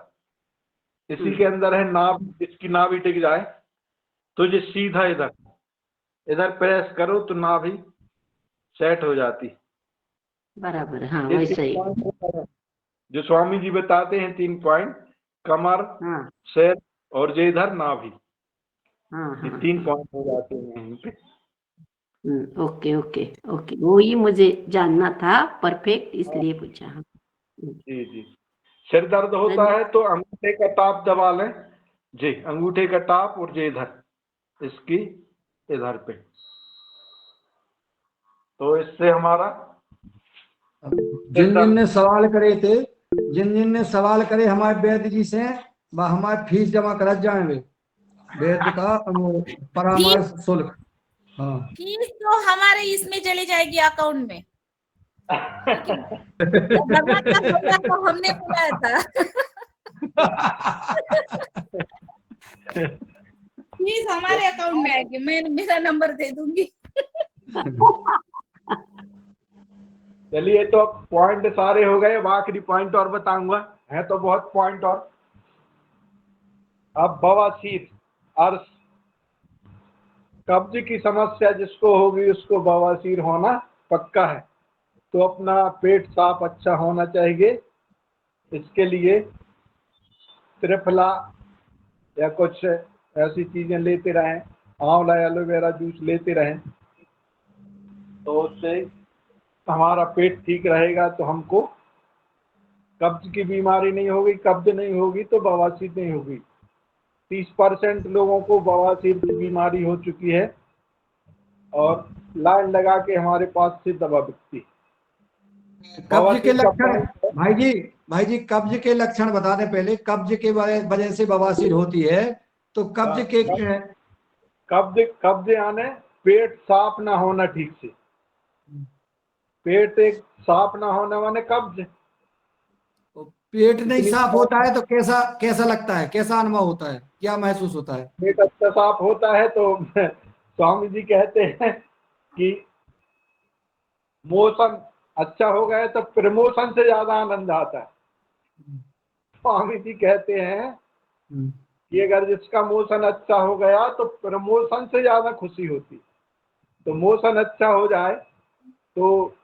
इसी के अंदर है नाभ, इसकी नाभि टिक जाए तो ये सीधा इधर इधर प्रेस करो तो नाभि सेट हो जाती। बराबर, हाँ ये वैसे 3 ही। पॉइंट होता है जो स्वामी जी बताते हैं, 3 पॉइंट, कमर, हाँ, सिर और ये इधर नाभि, हाँ, ये हाँ, 3 हाँ। पॉइंट हो जाते हैं यहीं पे। ओके ओके ओके, वो ही मुझे जानना था, परफेक्ट, इसलिए पूछा। हाँ, जी जी। सिर दर्द होता है तो अंगूठे का टाप दबा लें जी, अंगूठे का टाप और ये इधर इसकी इधर पे, तो इससे हमारा जिन जिन ने सवाल करे थे, जिन जिन ने सवाल करे हमारे वैद्य जी से, हमारे फीस जमा करा जाए वे वैद्य का वो परामर्श शुल्क। हाँ फीस तो हमारे इसमें चली जाएगी अकाउंट में, जब भगवान का होगा तो हमने बुलाया था। फीस हमारे अकाउंट में आएगी, मैं मेरा नंबर दे दूंगी। चलिए, तो अब पॉइंट सारे हो गए, अब आखिरी पॉइंट और बताऊंगा, है तो बहुत पॉइंट और। अब बवासीर अर्श, कब्ज की समस्या जिसको होगी उसको बवासीर होना पक्का है, तो अपना पेट साफ अच्छा होना चाहिए। इसके लिए त्रिफला या कुछ ऐसी चीजें लेते रहें, आंवला एलोवेरा जूस लेते रहें, तो उससे हमारा पेट ठीक रहेगा, तो हमको कब्ज की बीमारी नहीं होगी। कब्ज नहीं होगी तो बवासीर नहीं होगी। 30% लोगों को बवासीर की बीमारी हो चुकी है और लाइन लगा के हमारे पास से दवा बिकती है। कब्ज के बवासीर का लक्षण, पॉइंट है, भाई जी कब्ज के लक्षण बता दें पहले। कब्ज के वजह से बवासीर होती है, तो कब्ज के कब्ज कब्ज यानी पेट साफ ना होना ठीक से, पेट एक साफ ना होना माने कब्ज। पेट नहीं इतनी साफ होता है तो कैसा कैसा लगता है, कैसा अनुभव होता है, क्या महसूस होता है? पेट अच्छा साफ होता है तो स्वामी जी कहते हैं कि मोशन अच्छा हो गया तो प्रमोशन से ज्यादा आनंद आता है। स्वामी जी कहते हैं कि अगर जिसका मोशन अच्छा हो गया तो प्रमोशन से ज्यादा खुशी होती है। तो मोशन अच्छा हो जाए तो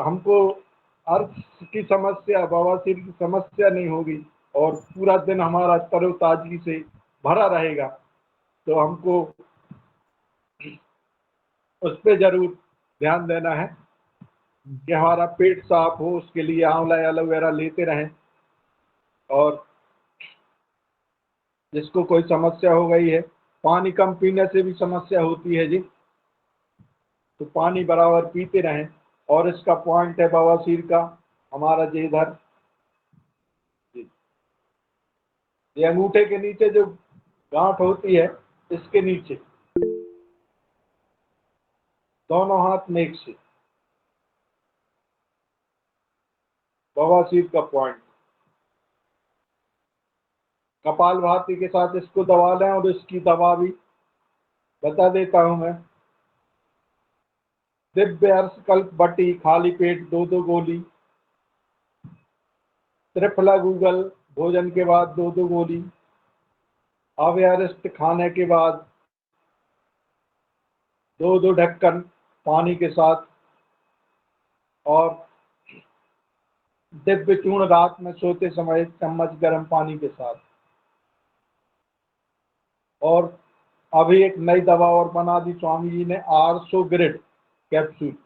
हमको अर्थ की समस्या, बवासीर की समस्या नहीं होगी और पूरा दिन हमारा तरोताजगी से भरा रहेगा, तो हमको उस पे जरूर ध्यान देना है कि हमारा पेट साफ हो। उसके लिए आंवला एलोवेरा लेते रहें। और जिसको कोई समस्या हो गई है, पानी कम पीने से भी समस्या होती है जी, तो पानी बराबर पीते रहें। और इसका पॉइंट है बवासीर का हमारा जे इधर ये अंगूठे के नीचे जो गांठ होती है, इसके नीचे दोनों हाथ में एक से बवासीर का पॉइंट। कपालभाति के साथ इसको दबा लें और इसकी दवा भी बता देता हूं मैं। दिव्य अर्शकल्प बटी खाली पेट 2-2 गोली, त्रिफला गूगल भोजन के बाद 2-2 गोली, अव्यरिष्ट खाने के बाद 2-2 ढक्कन पानी के साथ, और दिव्य चूर्ण रात में सोते समय 1 चम्मच गर्म पानी के साथ। और अभी एक नई दवा और बना दी स्वामी जी ने, आर्सो ग्रिड कैप्सूल।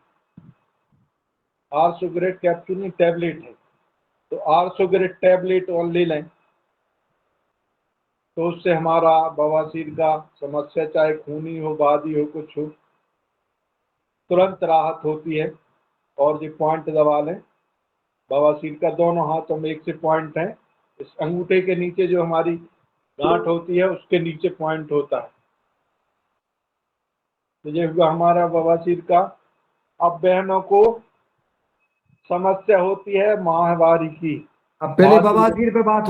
आर्सो ग्रिड कैप्सूल नहीं, टैबलेट है, तो आर्सो ग्रिड टैबलेट और ले लें, तो उससे हमारा बवासीर का समस्या, चाहे खूनी हो, बादी हो, कुछ हो, तुरंत राहत होती है। और ये पॉइंट दबा लें बवासीर का। दोनों हाथों में एक से पॉइंट है। इस अंगूठे के नीचे जो हमारी गांठ होती है, उसके नीचे पॉइंट होता है। तो ये हुआ हमारा बवासीर का। अब बहनों को समस्या होती है माहवारी की। अब पहले बवासीर पे बात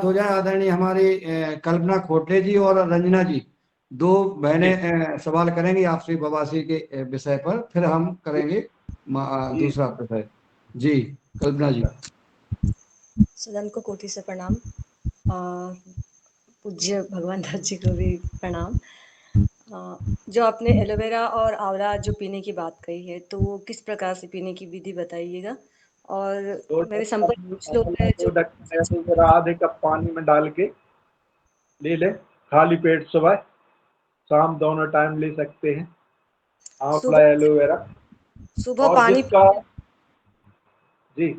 हो जाए, आदरणीय हमारी कल्पना खोटले जी और रंजना जी, 2 बहनें सवाल करेंगी आपसे बवासीर के विषय पर, फिर हम करेंगे दूसरा विषय। जी कल्पना जी। सदन को कोटि से प्रणाम। पूज्य भगवान दास जी को भी प्रणाम। जो आपने एलोवेरा और आंवला जो पीने की बात कही है, तो वो किस प्रकार से पीने की विधि बताइएगा। और मेरे संपर्क में कुछ लोग हैं जो आधे कप पानी में डाल के ले लें, खाली पेट सुबह शाम दोनों टाइम ले सकते हैं आंवला एलोवेरा। सुबह पानी जी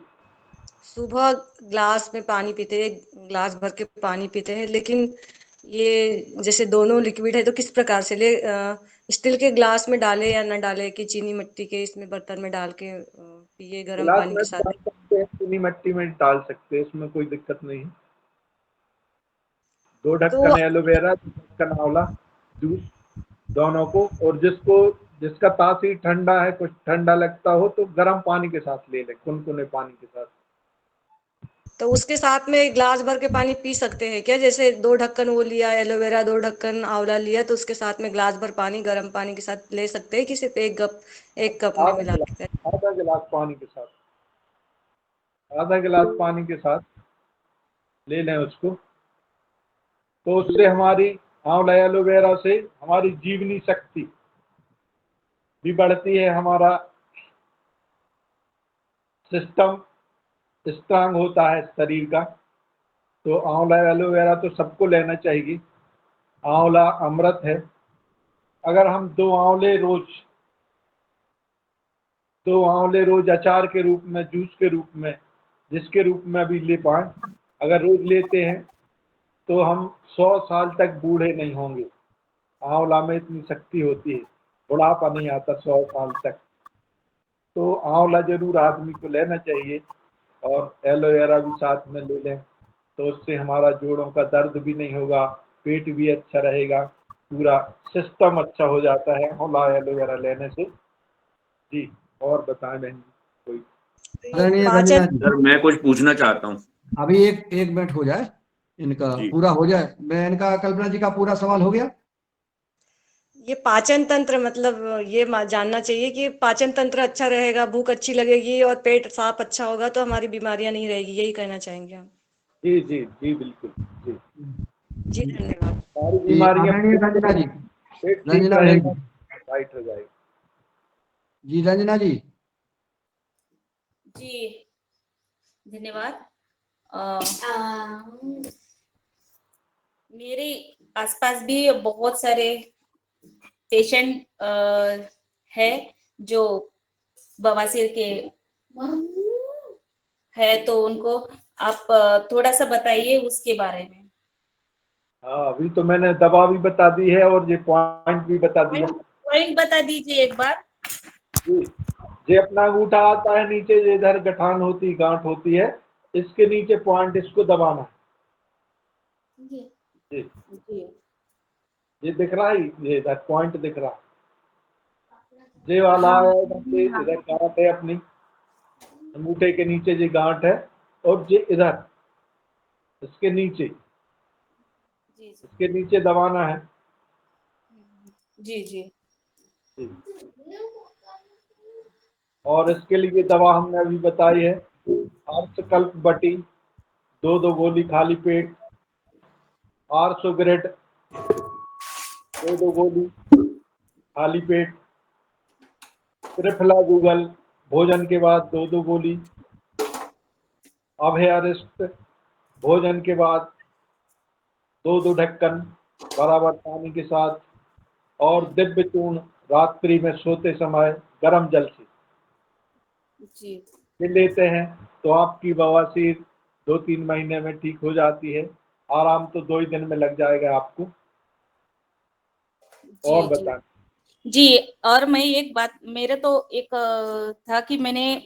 सुबह ग्लास में पानी पीते हैं, ग्लास भर के पानी पीते हैं, लेकिन ये जैसे दोनों लिक्विड है तो किस प्रकार से ले, स्टील के ग्लास में डाले या ना डाले, कि चीनी मिट्टी के इसमें बर्तन में डाल के पिए गर्म गिलास पानी में के साथ। डाल सकते हैं, चीनी मिट्टी में डाल सकते हैं, इसमें कोई दिक्कत नहीं है। 2 ढक्कन एलोवेरा, 2 ढक्कन आंवला जूस दोनों को। और जिसका तासीर ठंडा है, कुछ ठंडा लगता हो, तो गर्म पानी के साथ ले लें, कुनकुने पानी के साथ। तो उसके साथ में ग्लास भर के पानी पी सकते हैं क्या? जैसे 2 ढक्कन वो लिया एलोवेरा, 2 ढक्कन आंवला लिया, तो उसके साथ में ग्लास भर पानी गर्म पानी के साथ ले सकते हैं कि सिर्फ 1 कप में मिला के? आधा गिलास पानी के साथ, आधा गिलास पानी के साथ ले लें उसको। तो उससे हमारी आंवला एलोवेरा से हमारी जीवनी शक्ति भी बढ़ती है, हमारा सिस्टम स्ट्रांग होता है शरीर का। तो आंवला एलोवेरा तो सबको लेना चाहिए। आंवला अमृत है। अगर हम 2 आंवले रोज अचार के रूप में, जूस के रूप में, जिसके रूप में अभी ले पाए, अगर रोज लेते हैं तो हम 100 साल तक बूढ़े नहीं होंगे। आंवला में इतनी शक्ति होती है, बुढ़ापा नहीं आता 100 साल तक। तो आंवला जरूर आदमी को लेना चाहिए, और एलोवेरा भी साथ में ले लें, तो उससे हमारा जोड़ों का दर्द भी नहीं होगा, पेट भी अच्छा रहेगा, पूरा सिस्टम अच्छा हो जाता है आंवला एलोवेरा लेने से। जी और बताएं बहन कोई। सर मैं कुछ पूछना चाहता हूँ। अभी एक मिनट हो जाए, इनका पूरा हो जाए। मैं इनका कल्पना जी का पूरा सवाल हो गया। ये पाचन तंत्र, मतलब ये जानना चाहिए कि पाचन तंत्र अच्छा रहेगा, भूख अच्छी लगेगी और पेट साफ अच्छा होगा तो हमारी बीमारियां नहीं रहेगी, यही कहना चाहेंगे हम। जी जी जी बिल्कुल जी जी धन्यवाद। सारी बीमारियां रंजना जी, पेट ठीक रंजना रहेगा, जी। राइट हो जाएगा। जी रंजना जी। जी धन्यवाद। मेरे आसपास भी बहुत सारे पेशेंट है जो बवासीर के है, तो उनको आप थोड़ा सा बताइए उसके बारे में। हाँ, अभी तो मैंने दवा भी बता दी है और ये पॉइंट भी बता दिया। पॉइंट बता दीजिए एक बार। जी, ये अपना अंगूठा आता है नीचे, ये इधर गठान होती, गांठ होती है, इसके नीचे पॉइंट, इसको दबाना है। जी, जी ये दिख रहा है, ये इधर पॉइंट दिख रहा है, ये वाला है इधर से, इधर गांठ है अपनी अंगूठे के नीचे, ये गांठ है, और ये इधर इसके नीचे, इसके नीचे दबाना है। जी जी जी। और इसके लिए दवा हमने अभी बताई है, आर्सकल्प बटी 2 गोली खाली पेट, आर्सोग्रेड 2 गोली खाली पेट, त्रिफला गूगल भोजन के बाद 2 गोली, अभयारिष्ट भोजन के बाद 2 ढक्कन बराबर पानी के साथ, और दिव्य चूर्ण रात्रि में सोते समय गर्म जल से जी ये लेते हैं तो आपकी बवासीर 2-3 महीने में ठीक हो जाती है। आराम तो 2 ही दिन में लग जाएगा आपको। और बताएं। जी, और मैं एक बात, मेरे तो एक था कि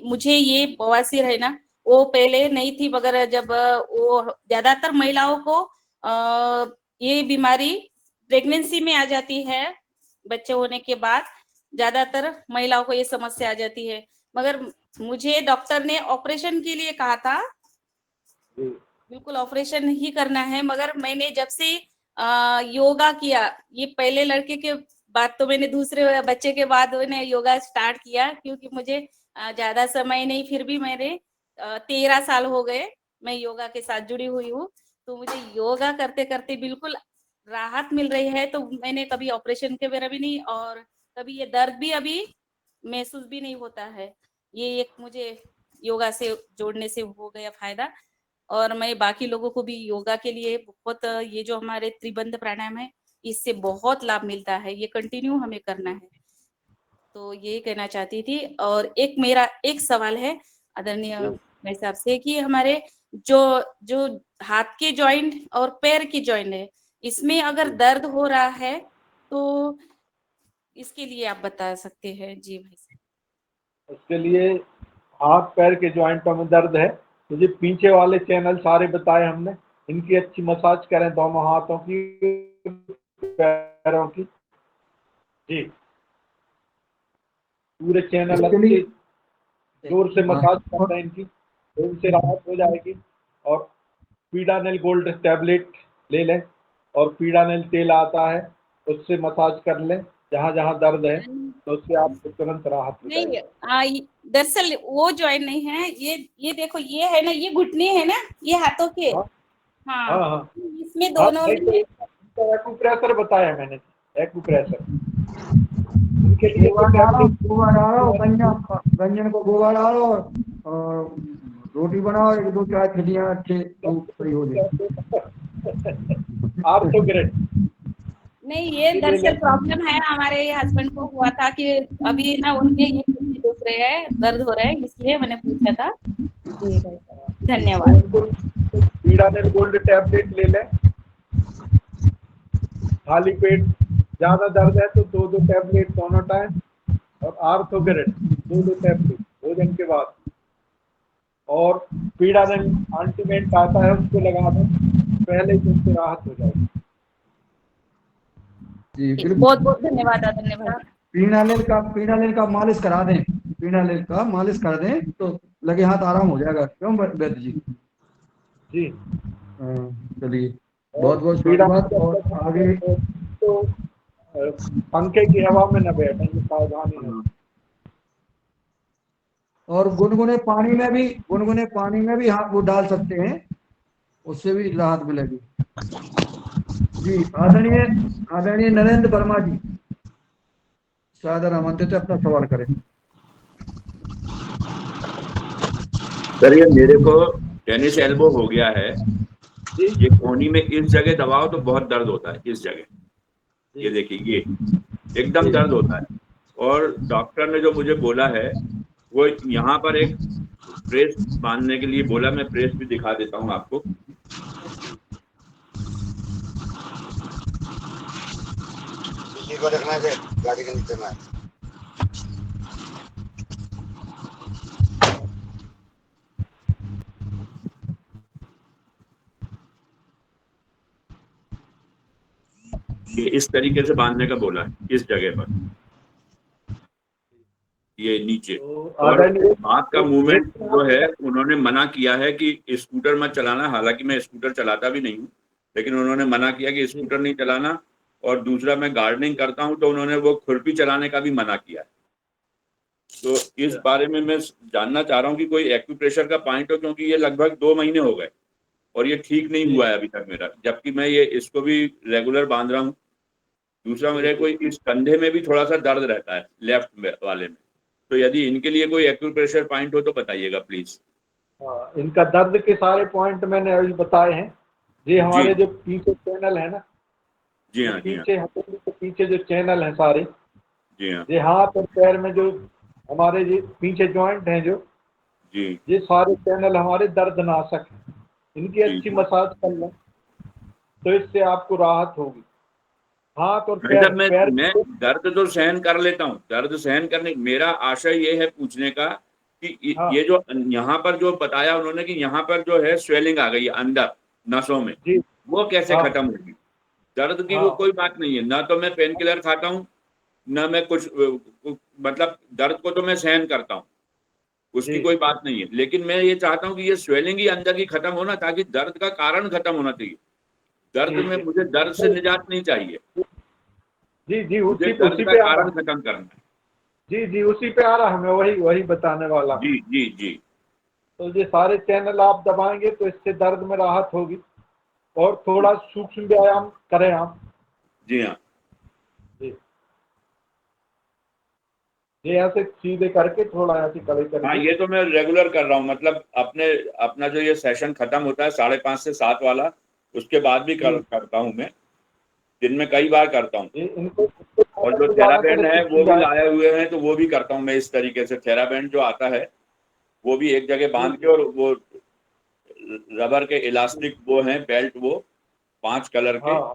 मुझे ये बवासीर है ना, वो पहले नहीं थी, मगर जब वो ज्यादातर महिलाओं को ये बीमारी प्रेगनेंसी में आ जाती है, बच्चे होने के बाद ज्यादातर महिलाओं को ये समस्या आ जाती है, मगर मुझे डॉक्टर ने ऑपरेशन के लिए कहा था, बिल्कुल ऑपरेशन ही करना है, मगर मैंने जब से योगा किया, ये पहले लड़के के बाद तो मैंने दूसरे बच्चे के बाद मैंने योगा स्टार्ट किया, क्योंकि मुझे ज्यादा समय नहीं, फिर भी मेरे 13 साल हो गए मैं योगा के साथ जुड़ी हुई हूँ, तो मुझे योगा करते करते बिल्कुल राहत मिल रही है। तो मैंने कभी ऑपरेशन के वगैरह भी नहीं, और कभी ये दर्द भी अभी महसूस भी नहीं होता है। ये एक मुझे योगा से जोड़ने से हो गया फायदा, और मैं बाकी लोगों को भी योगा के लिए बहुत, ये जो हमारे त्रिबंध प्राणायाम है, इससे बहुत लाभ मिलता है, ये कंटिन्यू हमें करना है। तो ये कहना चाहती थी। और एक मेरा एक सवाल है आदरणीय भाई साहब से, कि हमारे जो जो हाथ के जॉइंट और पैर की जॉइंट है, इसमें अगर दर्द हो रहा है तो इसके लिए आप बता सकते हैं। जी भाई साहब। उसके लिए हाथ पैर के जॉइंटों में दर्द है, तो ये पीछे वाले चैनल सारे बताए हमने, इनकी अच्छी मसाज करें, दोनों हाथों की, पैरों की। जी, पूरे चैनल अच्छे जोर से मसाज करते हैं इनकी, तो इनसे राहत हो जाएगी। और पीडानेल गोल्ड टैबलेट ले लें, और पीडानेल तेल आता है, उससे मसाज कर लें जहाँ जहाँ दर्द है, तो उससे आपको तुरंत राहत हो जाएगी। नहीं, दरअसल वो जॉइंट नहीं है, ये देखो, ये है ना, ये घुटने है ना, ये हाथों के। हाँ, इसमें दोनों में एक्यूप्रेशर बताया मैंने, एक्यूप्रेशर इनके लिए गोबर डालो, गंजन को गोबर डालो और रोटी बनाओ, 1-2-4 खिलियां अच्छे, तो सही हो जाए। आप तो ग्रेट। नहीं, ये दरअसल प्रॉब्लम है, हमारे हस्बैंड को हुआ था कि अभी ना उनके ये घुटने दुख रहे हैं, दर्द हो रहा है, इसलिए मैंने पूछा था। जी भाई साहब, धन्यवाद। पीडानेल गोल्ड टैबलेट ले लें खाली पेट, ज्यादा दर्द है तो 2-2 टैबलेट दोनों टाइम, और आर्थोगेरेट 2-2 टैबलेट भोजन के बाद, और पीडानेल ऑइंटमेंट आता है, उसको लगा दें, पहले ही उससे राहत हो जाएगी। जी, बहुत बहुत धन्यवाद आदरणीय भाई। पीनालेल का मालिश करा दें, पीनालेल का मालिश कर दें तो लगे हाथ आराम हो जाएगा। क्यों वैद्य जी? जी, चलिए, बहुत बहुत धन्यवाद। और आगे तो पंखे की हवा में न बैठेंगे, सावधानी है। और गुनगुने पानी में भी हाथ वो डाल सकते हैं, उससे भी राहत मिलेगी। जी, आदरणीय नरेंद्र वर्मा जी, सादर आमंत्रित है, अपना सवाल करें। सर ये मेरे को टेनिस एल्बो हो गया है, जी ये कोहनी में इस जगह दबाओ तो बहुत दर्द होता है, इस जगह, ये देखिए ये एकदम दर्द होता है। और डॉक्टर ने जो मुझे बोला है वो यहाँ पर एक प्रेस बांधने के लिए बोला, मैं प्रेस भी दिखा देता हूँ आपको। को रखना है गाड़ी के नीचे में। ये इस तरीके से बांधने का बोला है, इस जगह पर, ये नीचे। और हाथ का मूवमेंट जो है उन्होंने मना किया है कि स्कूटर मत चलाना, हालांकि मैं स्कूटर चलाता भी नहीं हूँ, लेकिन उन्होंने मना किया कि स्कूटर नहीं चलाना। और दूसरा मैं गार्डनिंग करता हूँ तो उन्होंने वो खुरपी चलाने का भी मना किया है। तो इस बारे में मैं जानना चाह रहा हूँ कि कोई एक्यूप्रेशर का पॉइंट हो, क्योंकि ये लगभग 2 महीने हो गए और ये ठीक नहीं हुआ है अभी तक मेरा, जबकि मैं ये इसको भी रेगुलर बांध रहा हूँ। दूसरा मेरे को इस कंधे में भी थोड़ा सा दर्द रहता है, लेफ्ट वाले में, तो यदि इनके लिए कोई एक्यूप्रेशर पॉइंट हो तो बताइएगा प्लीज। हाँ, इनका दर्द के सारे पॉइंट मैंने अभी बताए हैं। ये हमारे जी। जो पीछे चैनल है ना, जी हाँ, जी हाँ, पीछे हथेली के पीछे जो चैनल है सारे, जी हाँ, ये हाथ और पैर में जो हमारे ये पीछे जॉइंट हैं जो, जी ये सारे चैनल हमारे दर्दनाशक हैं। इनकी जी। अच्छी मसाज कर लें तो इससे आपको राहत होगी। हाथ और भाई पैर साहब, पैर मैं दर्द तो सहन कर लेता हूँ, दर्द सहन करने, मेरा आशय ये है पूछने का कि हाँ। ये जो यहाँ पर जो बताया उन्होंने कि यहाँ पर जो है स्वेलिंग आ गई है अंदर नसों में, जी वो कैसे हाँ खत्म होगी? दर्द की वो हाँ कोई बात नहीं है, ना तो मैं पेन किलर खाता हूँ, ना मैं कुछ मतलब दर्द को तो मैं सहन करता हूँ, उसकी जी कोई बात नहीं है, लेकिन मैं ये चाहता हूँ कि ये स्वेलिंग ही अंदर की खत्म हो ना, ताकि दर्द का कारण खत्म होना चाहिए। दर्द में मुझे दर्द से निजात नहीं चाहिए, जी जी मुझे उसी दर्द उसी का पे आ कारण रहा खत्म करना है। जी जी उसी पे आ रहा है, मैं वही वही बताने वाला हूँ। जी जी जी तो ये सारे चैनल आप दबाएंगे तो इससे दर्द में राहत होगी। और थोड़ा सूक्ष्म व्यायाम करें आप। जी हाँ, जी ये ऐसे सीधे करके थोड़ा ऐसे कड़े हाँ करके। ये तो मैं रेगुलर कर रहा हूँ, मतलब अपना जो ये सेशन खत्म होता है 5:30 से 7 वाला, उसके बाद भी करता हूँ मैं, दिन में कई बार करता हूँ। इनको और जो ज्यादा थेराबैंड करे है सूक्ष्म वो भी व्यायाम। लाए हुए हैं तो वो भी करता हूँ मैं इस तरीके से। थेराबैंड जो आता है वो भी एक जगह बांध के, और वो रबर के इलास्टिक वो हैं बेल्ट, वो 5 कलर के हाँ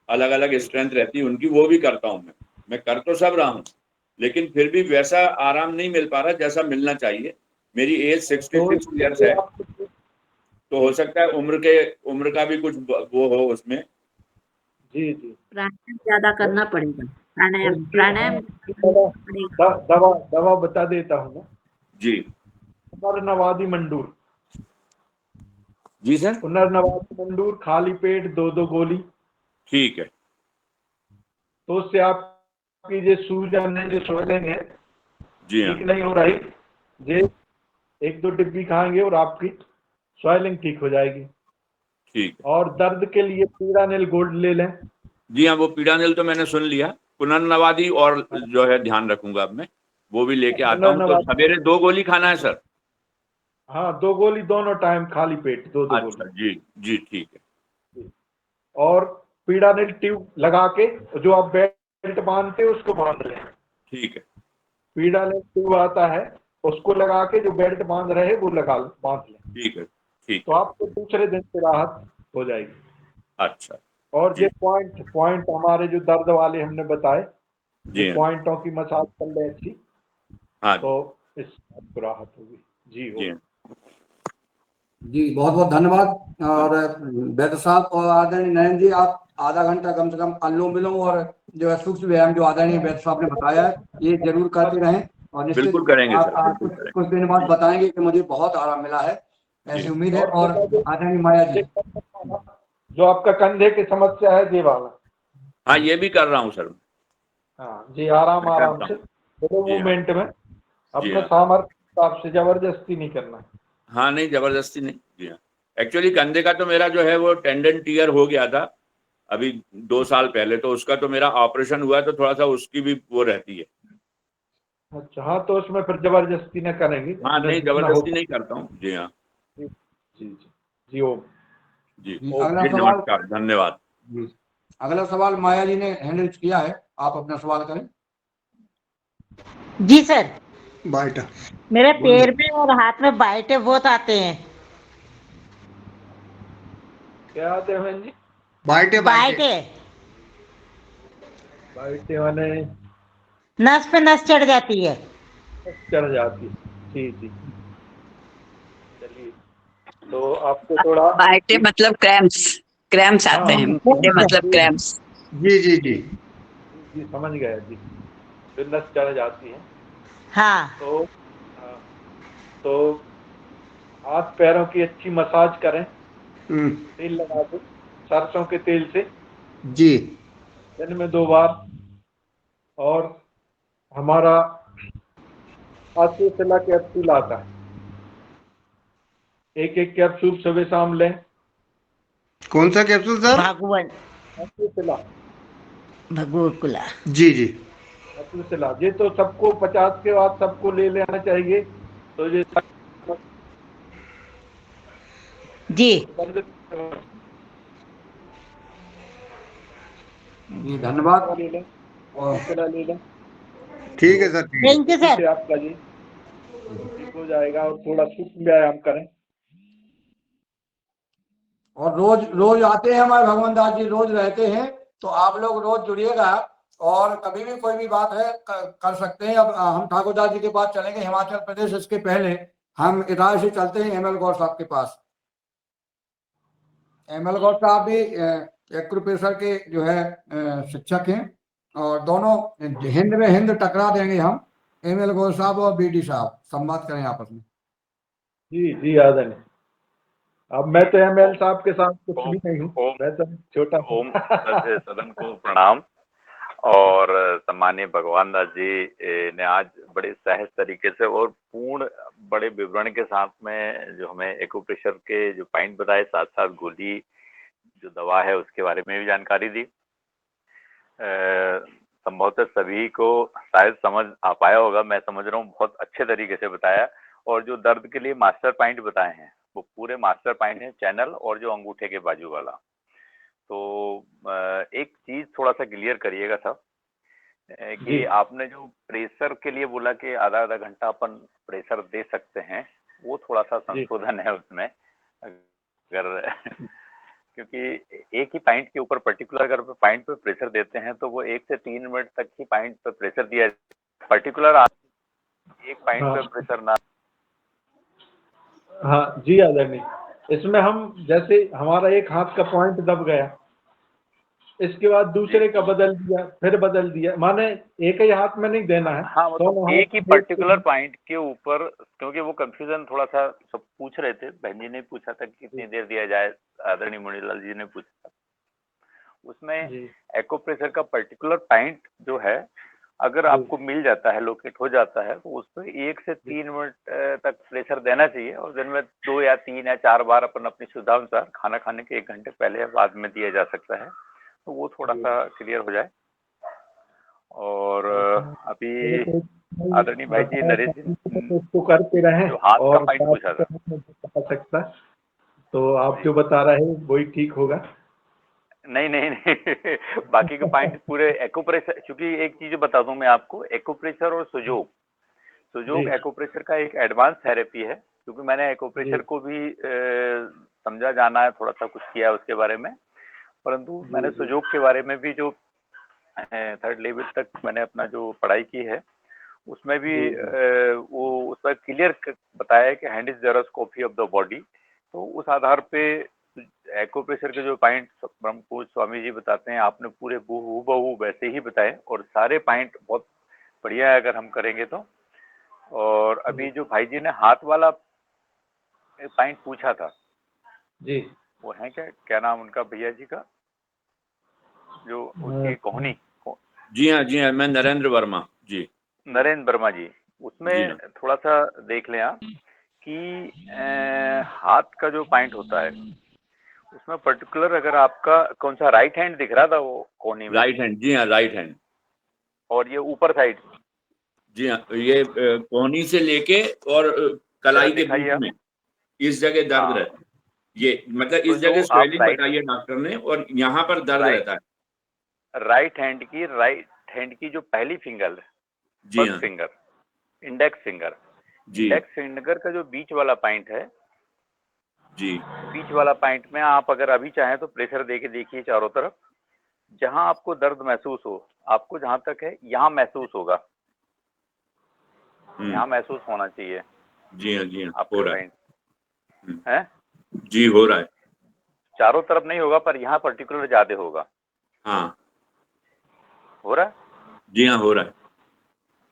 अलग अलग स्ट्रेंथ रहती है उनकी, वो भी करता हूँ मैं कर तो सब रहा हूँ, लेकिन फिर भी वैसा आराम नहीं मिल पा रहा जैसा मिलना चाहिए। मेरी एज 66 ईयर्स है, तो हो सकता है उम्र का भी कुछ वो हो उसमें। जी जी प्राणायाम ज्यादा करना पड़ेगा, प्राणायाम उसके प्राणायाम पड़ेगा। दवा दवा बता देता हूँ मैं। जी पुनर्नवादी मंडूर, जी सर, पुनर्नवादी मंडूर खाली पेट 2-2 गोली। ठीक है। तो उससे आपकी जो सूजन है, जो स्वेलिंग है, जी हाँ, ठीक नहीं हो रही, ये 1-2 डिब्बी खाएंगे और आपकी स्वेलिंग ठीक हो जाएगी। ठीक है। और दर्द के लिए पीरानिल गोल्ड ले लें। जी हाँ, वो पीड़ानिल तो मैंने सुन लिया, पुनर्नवादी और जो है ध्यान रखूंगा अब मैं, वो भी लेके आता हूँ। तो पुनर्नवादी, सवेरे 2 गोली खाना है सर? हाँ 2 गोली दोनों टाइम खाली पेट, 2-2 अच्छा गोली। जी जी, ठीक है। और पीरानिल ट्यूब लगा के जो आप बेल्ट बांधते हो उसको बांध लें। ठीक है। पीरानिल ट्यूब आता है, उसको लगा के जो बेल्ट बांध रहे वो बांध लें, ठीक है। ठीक तो है। आपको दूसरे दिन से राहत हो जाएगी। अच्छा और जी ये पॉइंट हमारे जो दर्द वाले हमने बताए, जी ये हाँ, पॉइंटों की मसाज कर ले अच्छी, हाँ जी तो इस आपको राहत होगी। जी जी हो। हाँ। जी बहुत बहुत धन्यवाद। और वैद्य साहब और आदरणीय नयन जी, आप आधा घंटा कम से कम अनुलोम विलोम और जो है सूक्ष्म व्यायाम जो आदरणीय वैद्य साहब ने बताया है, ये जरूर करते रहें। और निश्चित बिल्कुल करेंगे आप सर, बिल्कुल करेंगे। कुछ दिन बाद बताएंगे कि मुझे बहुत आराम मिला है, ऐसी जी उम्मीद है। और और आदरणीय माया जी, जो आपका कंधे की समस्या है ये वाला, हाँ ये भी कर रहा हूँ सर, हाँ जी, आराम मैं आराम करता से हूँ। बड़े जी हाँ, मूवमेंट में जी अपने हाँ, सामर्थ्य के हिसाब से, जबरदस्ती नहीं करना। हाँ नहीं जबरदस्ती नहीं। जी हाँ, एक्चुअली कंधे का तो मेरा जो है वो टेंडन टीयर हो गया था अभी 2 साल पहले, तो उसका तो मेरा ऑपरेशन हुआ है, तो थोड़ा सा उसकी भी वो रहती है। अच्छा, हाँ, तो उसमें फिर जबरदस्ती न करेंगे। हाँ नहीं, जितना जबरदस्ती हो- नहीं करता हूँ। जी हाँ। जी जी जी, ओम जी जी, ओम। अगला जी, सवाल। नमस्कार, धन्यवाद। जी, अगला सवाल माया जी ने हैंडल किया है, आप अपना सवाल करें। जी सर, बाइट मेरे बोलिए। पैर में और हाथ में बाइटें बहुत आते हैं। क्या आते हैं बहन जी? बाइटे बाइटें बाइटे माने नस पे नस चढ़ जाती है। चढ़ जाती है। जी जी, चलिए, तो आपको थोड़ा बाइटे मतलब क्रैम्प्स, क्रैम्प्स आते हाँ हैं, बाइटे हाँ, मतलब जी क्रैम्प्स। जी जी जी। जी, समझ गया जी। फिर नस चढ़ जाती है। हाँ, तो तो हाथ पैरों की अच्छी मसाज करें, तेल लगा के, सरसों के तेल से जी दिन में 2 बार। और हमारा आशीर्वाद कैप्सूल आता है, एक कैप्सूल सुबह शाम लें। कौन सा कैप्सूल सर? भगवान आशीर्वाद भगवकुला। जी जी आशीर्वाद, ये तो सबको 50 के बाद सबको ले लेना चाहिए। तो ये जी, जी, धन्यवाद। ले लें, और आशीर्वाद ले लें, ठीक है तो सर, ठीक है। थैंक यू इसी सर। से आपका जी ठीक हो जाएगा। और थोड़ा सूक्ष्म व्यायाम करें। और रोज रोज आते हैं हमारे भगवान दास जी, रोज रहते हैं, तो आप लोग रोज जुड़िएगा। और कभी भी कोई भी बात है कर सकते हैं। अब हम ठाकुर दास जी के पास चलेंगे हिमाचल प्रदेश, इसके पहले हम इटार से चलते हैं एमएल गौर साहब के पास। एमएल गौर साहब भी एक्यूप्रेशर के जो है शिक्षक हैं, और दोनों हिंद में हिंद टकरा देंगे हम। एमएल गौर साहब और बीडी साहब संवाद करें आपस में। जी जी, आदरणीय। अब मैं तो एमएल साहब के साथ कुछ भी नहीं हूँ, मैं तो छोटा ओम सदन को प्रणाम। और सम्मानीय भगवान दास जी ने आज बड़े सहज तरीके से और पूर्ण बड़े विवरण के साथ में जो हमें एक्यूप्रेशर के जो पॉइंट बताए, साथ साथ गोली जो दवा है उसके बारे में भी जानकारी दी। संभवतः सभी को शायद समझ आ पाया होगा, मैं समझ रहा हूँ बहुत अच्छे तरीके से बताया। और जो दर्द के लिए मास्टर पॉइंट बताए हैं वो पूरे मास्टर पॉइंट है, चैनल और जो अंगूठे के बाजू वाला। तो एक चीज थोड़ा सा क्लियर करिएगा साहब, कि आपने जो प्रेशर के लिए बोला कि आधा आधा घंटा अपन प्रेशर दे सकते हैं, वो थोड़ा सा संशोधन है उसमें। अगर क्योंकि एक ही पॉइंट के ऊपर पर्टिकुलर अगर पॉइंट पे प्रेशर देते हैं तो वो 1 से 3 मिनट तक ही पॉइंट पे प्रेशर दिया, पर्टिकुलर एक पॉइंट पे प्रेशर ना। हाँ जी आदरणीय, इसमें हम जैसे हमारा एक हाथ का पॉइंट दब गया, इसके बाद दूसरे का बदल दिया, फिर बदल दिया, माने एक ही हाथ में नहीं देना है। हाँ, मतलब एक ही पर्टिकुलर पॉइंट के ऊपर, क्योंकि वो कंफ्यूजन थोड़ा सा सब पूछ रहे थे, बहन जी ने पूछा था कि कितनी देर दिया जाए, आदरणीय मुनीलाल जी ने पूछा था। उसमें एक्यूप्रेशर का पर्टिकुलर पॉइंट जो है अगर आपको मिल जाता है, लोकेट हो जाता है, तो उसमें 1 से 3 मिनट तक प्रेशर देना चाहिए। और दिन में 2 या 3 या 4 बार अपन अपनी सुविधा अनुसार, खाना खाने के 1 घंटे पहले या बाद में दिया जा सकता है। तो वो थोड़ा सा क्लियर हो जाए। और अभी आदरणीय भाई जी नरेश जी उसको करते रहे जो हाथ का और पॉइंट पूछा था, बता सकता, तो आप जो बता रहे हैं वही ठीक होगा। नहीं नहीं नहीं बाकी के पॉइंट पूरे एक्यूप्रेशर, क्योंकि एक चीज बता दूं मैं आपको, एक्यूप्रेशर और सुजोग एक्यूप्रेशर का एक एडवांस थेरेपी है। क्योंकि मैंने एक्यूप्रेशर को भी समझा जाना है, थोड़ा सा कुछ किया उसके बारे में, परंतु मैंने सुजोग के बारे में भी जो 3rd लेवल तक मैंने अपना जो पढ़ाई की है उसमें भी वो उसमें क्लियर बताया है कि hand is gyroscope of the body. तो उस आधार पे एक्यूप्रेशर के जो पॉइंट ब्रह्मपूज स्वामी जी बताते हैं, आपने पूरे हूबहू वैसे ही बताए और सारे पॉइंट बहुत बढ़िया है अगर हम करेंगे तो। और अभी जो भाई जी ने हाथ वाला पॉइंट पूछा था जी, वो है क्या नाम उनका भैया जी का, जो उसकी कोहनी? जी हाँ, मैं नरेंद्र वर्मा जी। नरेंद्र वर्मा जी, उसमें थोड़ा सा देख लें आप कि हाथ का जो पॉइंट होता है उसमें पर्टिकुलर अगर आपका कौन सा राइट हैंड दिख रहा था वो कोहनी में? राइट हैंड, जी हाँ, राइट हैंड। और ये ऊपर साइड? जी हाँ, ये कोहनी से लेके और कलाई के दिखाइए बीच आप। में इस जगह दर्द हाँ। रहता है। ये मतलब तो इस जगह जो आप स्वेलिंग बताई है डॉक्टर ने और यहाँ पर दर्द रहता है। राइट हैंड की जो पहली फिंगर, जी फर्स्ट हाँ फिंगर, इंडेक्स फिंगर, जी इंडेक्स फिंगर का जो बीच वाला पॉइंट है, जी बीच वाला पॉइंट में आप अगर अभी चाहें तो प्रेशर दे के देखिए चारों तरफ, जहां आपको दर्द महसूस हो, आपको जहां तक है यहाँ महसूस होगा, यहाँ महसूस होना चाहिए जी हाँ हो आपके रहा है। पॉइंट है। जी हो रहा है। चारों तरफ नहीं होगा पर यहाँ पर्टिकुलर ज्यादा होगा। हाँ हो रहा है? जी हाँ हो रहा है।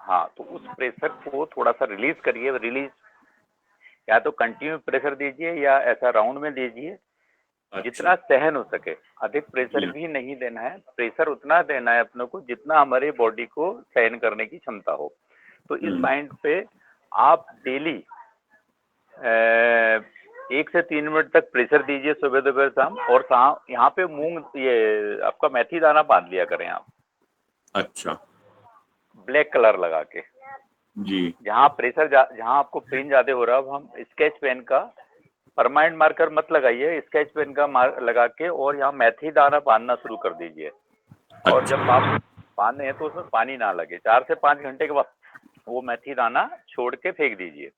हाँ, तो उस प्रेशर को थोड़ा सा रिलीज करिए। रिलीज या तो कंटिन्यू प्रेशर दीजिए या ऐसा राउंड में दीजिए, जितना सहन हो सके। अधिक प्रेशर भी नहीं देना है, प्रेशर उतना देना है अपने को जितना हमारे बॉडी को सहन करने की क्षमता हो। तो इस पॉइंट पे आप डेली 1 से 3 मिनट तक प्रेशर दीजिए, सुबह दोपहर शाम। और यहाँ पे मूंग, ये आपका मेथी दाना बांध लिया करें आप। अच्छा। ब्लैक कलर लगा के जी। जहाँ प्रेशर जहाँ आपको पेन ज्यादा हो रहा है, अब हम स्केच पेन का परमानेंट मार्कर मत लगाइए, स्केच पेन का लगा के और यहाँ मेथी दाना बांधना शुरू कर दीजिए। और जब आप बांधे हैं तो उसमें पानी ना लगे। 4 से 5 घंटे के बाद वो मेथी दाना छोड़ के फेंक दीजिए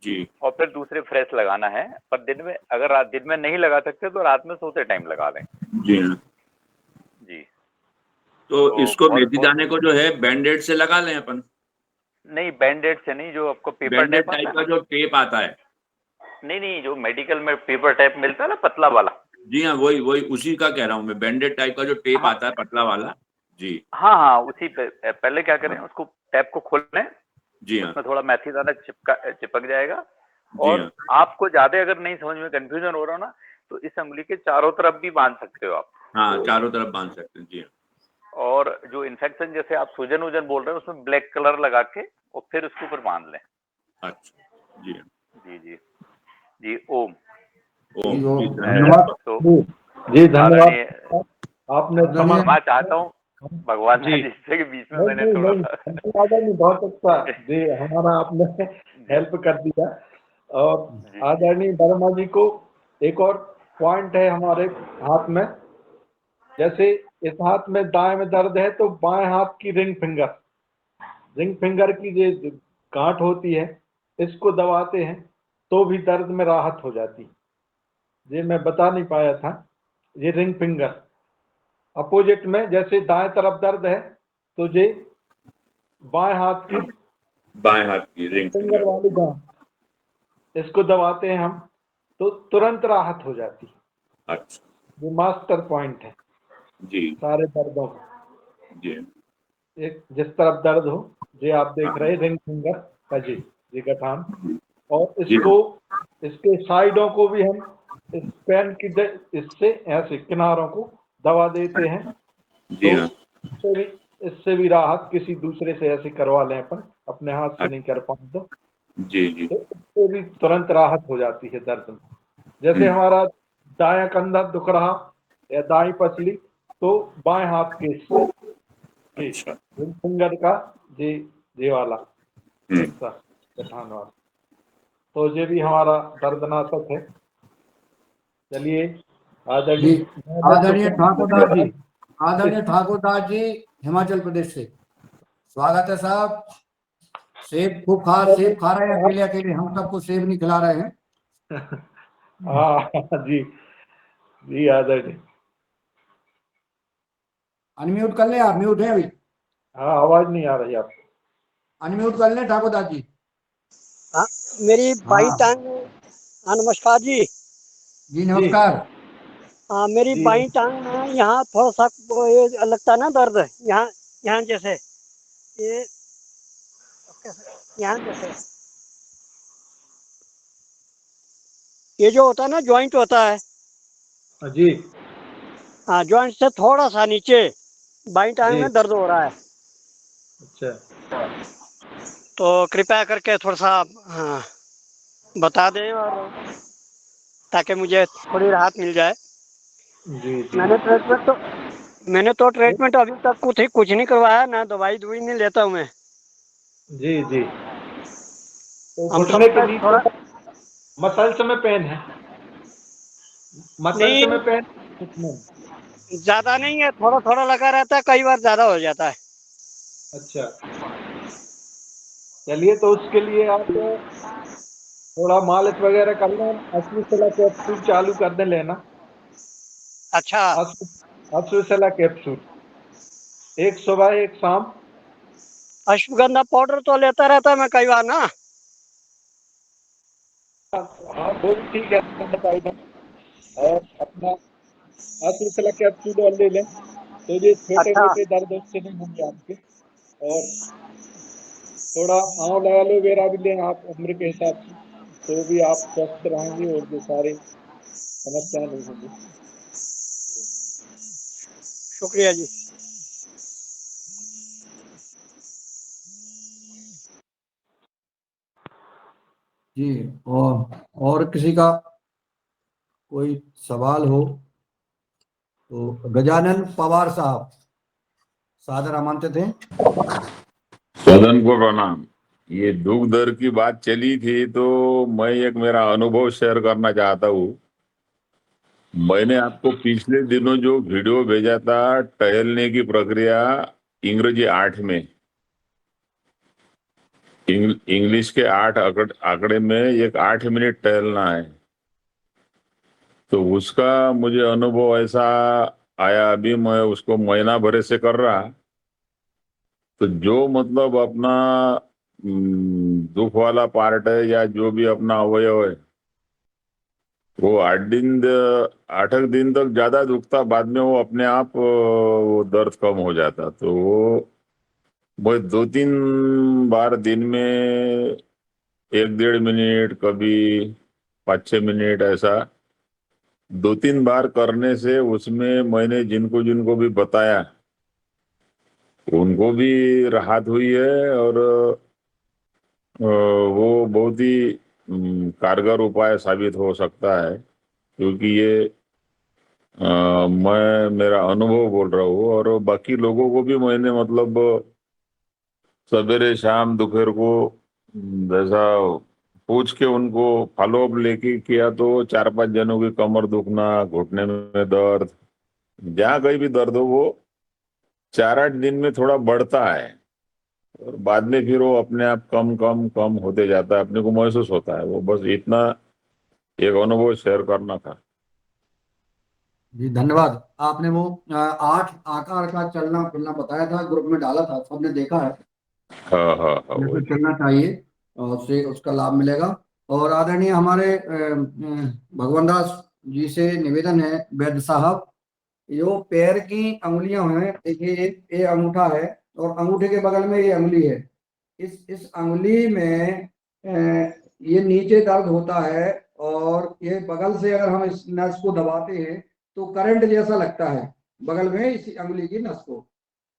जी। और फिर दूसरे फ्रेश लगाना है। पर दिन में, अगर दिन में नहीं लगा सकते तो रात में सोते टाइम लगा लें। जी हाँ। जी। तो इसको मेथी दाने को जो है बैंडेड से लगा लें अपन? नहीं, बैंडेड से नहीं, जो आपको पेपर बैंडेड टेप आता टाइप है का जो टेप आता है। नहीं, जो मेडिकल में पेपर टेप मिलता है ना, पतला वाला। जी हाँ, वही उसी का कह रहा हूँ मैं, बैंडेड टाइप का जो टेप आता है पतला वाला। जी हाँ, उसी पे पहले क्या करें, उसको टैप को खोल लें। जी हाँ। उसमें थोड़ा मेथी दाना चिपक जाएगा। जी और हाँ। आपको ज्यादा अगर नहीं समझ में कंफ्यूजन हो रहा ना, तो इस उंगली के चारों तरफ भी बांध सकते हो आप। हाँ, चारों तरफ बांध सकते हैं। जी हाँ। और जो इन्फेक्शन, जैसे आप सूजन वूजन बोल रहे हैं, उसमें ब्लैक कलर लगा के और फिर उसके ऊपर बांध लें। अच्छा। जी जी जी जी। ओम जी धन्यवाद। तो जी धन्यवाद। आपने मैं चाहता हूँ भगवान जी जिससे के बीच में नहीं मैंने नहीं थोड़ा नहीं, सा धन्यवाद नहीं, बहुत अच्छा जी, हमारा आपने हेल्प कर दिया। और आदरणीय वर्मा जी को एक और पॉइंट है हमारे हाथ में, जैसे इस हाथ में दाएं में दर्द है तो बाएं हाथ की रिंग फिंगर की जो गांठ होती है, इसको दबाते हैं तो भी दर्द में राहत हो जाती है। ये मैं बता नहीं पाया था। ये रिंग फिंगर अपोजिट में, जैसे दाएं तरफ दर्द है तो ये बाएं हाथ की रिंग फिंगर वाली गांठ, इसको दबाते हैं हम तो तुरंत राहत हो जाती है। अच्छा। ये मास्टर पॉइंट है जी सारे दर्दों का। जी। एक जिस तरफ दर्द हो, ये आप देख रहे रिंग फिंगर का जी, ये गठान। और इसके साइडों को भी हम इस पेन की इससे ऐसे किनारों को दबा देते हैं। जी हाँ। तो इससे भी राहत किसी दूसरे से ऐसे करवा लें अपन, अपने हाथ से नहीं कर पाए तो जी जी। तो इससे भी तुरंत राहत हो जाती है दर्द में। जैसे हमारा दायां कंधा दुख रहा या दाई पसली, तो बाएं हाथ के फिंगर का ये वाला हिस्सा गठान वाला, तो ये भी हमारा दर्दनाशक है। चलिए आदरणीय ठाकुरदास जी हिमाचल प्रदेश से स्वागत है साहब। सेब खूब सेब खा रहे हैं अकेले अकेले, हम सबको सेब नहीं खिला रहे हैं। हाँ जी जी आदरणीय। अनम्यूट कर ले आप, म्यूट है अभी। हाँ आवाज नहीं आ रही आपको, अनम्यूट कर ले ठाकुरदास जी। हाँ मेरी बाई टांग। हाँ नमस्कार जी। जी नमस्कार। हाँ मेरी बाई टांग में यहाँ थोड़ा सा ये लगता है ना दर्द, यहाँ यहाँ जैसे ये यहाँ जैसे ये जो होता है ना जॉइंट होता है जी। हाँ, जॉइंट से थोड़ा सा नीचे बाई टांग में दर्द हो रहा है। अच्छा। तो कृपया करके थोड़ा सा हाँ बता दें, और ताकि मुझे थोड़ी राहत मिल जाए। जी जी। मैंने तो ट्रीटमेंट अभी तक कुछ नहीं करवाया, ना दवाई नहीं लेता हूँ मैं। जी जी। तो हम घुटने के समझते थोड़ा नीचे मसल्स में पेन है, मसल्स नहीं, में पेन घुटने में। ज्यादा नहीं है, थोड़ा थोड़ा लगा रहता है, कई बार ज्यादा हो जाता है। अच्छा, चलिए तो उसके लिए आप थोड़ा मालिश वगैरह कर लें, अश्वशला कैप्सूल चालू कर दें लेना। अच्छा, अश्वशला कैप्सूल, एक सुबह एक शाम। अश्वगंधा पाउडर तो लेता रहता है मैं कई बार ना। हाँ वो भी ठीक है, पाउडर और अपना अश्वशला कैप्सूल और ले लें, तो ये छोटे अच्छा, मोटे दर्द उससे नहीं होंगे आपके। और थोड़ा आंवला एलोवेरा भी लें आप उम्र के हिसाब से, तो भी आप स्वस्थ रहेंगे और ये सारी समस्याएं नहीं होंगी। शुक्रिया जी। जी। और किसी का कोई सवाल हो तो गजानन पवार साहब सादर आमंत्रित थे। सदन को प्रणाम। ये दुख दर्द की बात चली थी तो मैं एक मेरा अनुभव शेयर करना चाहता हूँ। मैंने आपको पिछले दिनों जो वीडियो भेजा था टहलने की प्रक्रिया इंग्रजी 8 में, इंग्लिश के 8 आंकड़े में एक 8 मिनट टहलना है, तो उसका मुझे अनुभव ऐसा आया। अभी मैं उसको महीना भरे से कर रहा, तो जो मतलब अपना दुख वाला पार्ट है या जो भी अपना अवयव है वो 8 दिन तक ज्यादा दुखता, बाद में वो अपने आप वो दर्द कम हो जाता। तो वो 2-3 बार दिन में 1-1.5 मिनट, कभी 5-6 मिनट, ऐसा 2-3 बार करने से उसमें मैंने जिनको जिनको भी बताया उनको भी राहत हुई है। और वो बहुत ही कारगर उपाय साबित हो सकता है, क्योंकि ये मैं मेरा अनुभव बोल रहा हूँ। और बाकी लोगों को भी मैंने मतलब सवेरे शाम दोपहर को जैसा पूछ के उनको फॉलो अप लेके किया, तो 4-5 जनों की कमर दुखना, घुटने में दर्द, जहाँ कहीं भी दर्द हो, वो 4-8 दिन में थोड़ा बढ़ता है और बाद में फिर वो अपने आप कम कम कम होते जाता है, अपने को महसूस होता है। वो बस इतना एक अनुभव शेयर करना था। जी धन्यवाद। आपने वो 8 आकार का चलना फिरना बताया था, ग्रुप में डाला था, सबने देखा है। हाँ हाँ हाँ, जैसे वही। चलना चाहिए और उससे उसका लाभ मिलेगा। और आदरणीय हमारे भगवान दास जी से निवेदन है, वैद्य साहब, जो पैर की अंगुलियां हैं, देखिए ये अंगूठा है और अंगूठे के बगल में ये अंगुली है। इस अंगुली में ये नीचे दर्द होता है और ये बगल से अगर हम इस नस को दबाते हैं तो करंट जैसा लगता है। बगल में इस अंगुली की नस को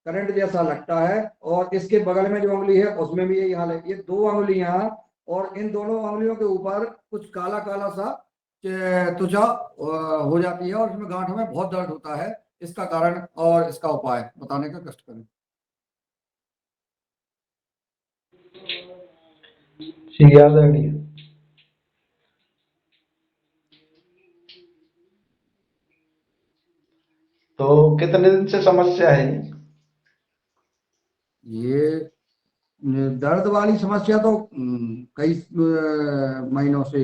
करंट जैसा लगता है और इसके बगल में जो अंगुली है उसमें भी यही हाल है। ये 2 अंगुलियां और इन दोनों अंगुलियों के ऊपर कुछ काला काला सा त्वचा हो जाती है और इसमें गांठों में बहुत दर्द होता है। इसका कारण और इसका उपाय बताने का कष्ट करें। आदरणीय, तो कितने दिन से समस्या है ये दर्द वाली समस्या तो कई महीनों से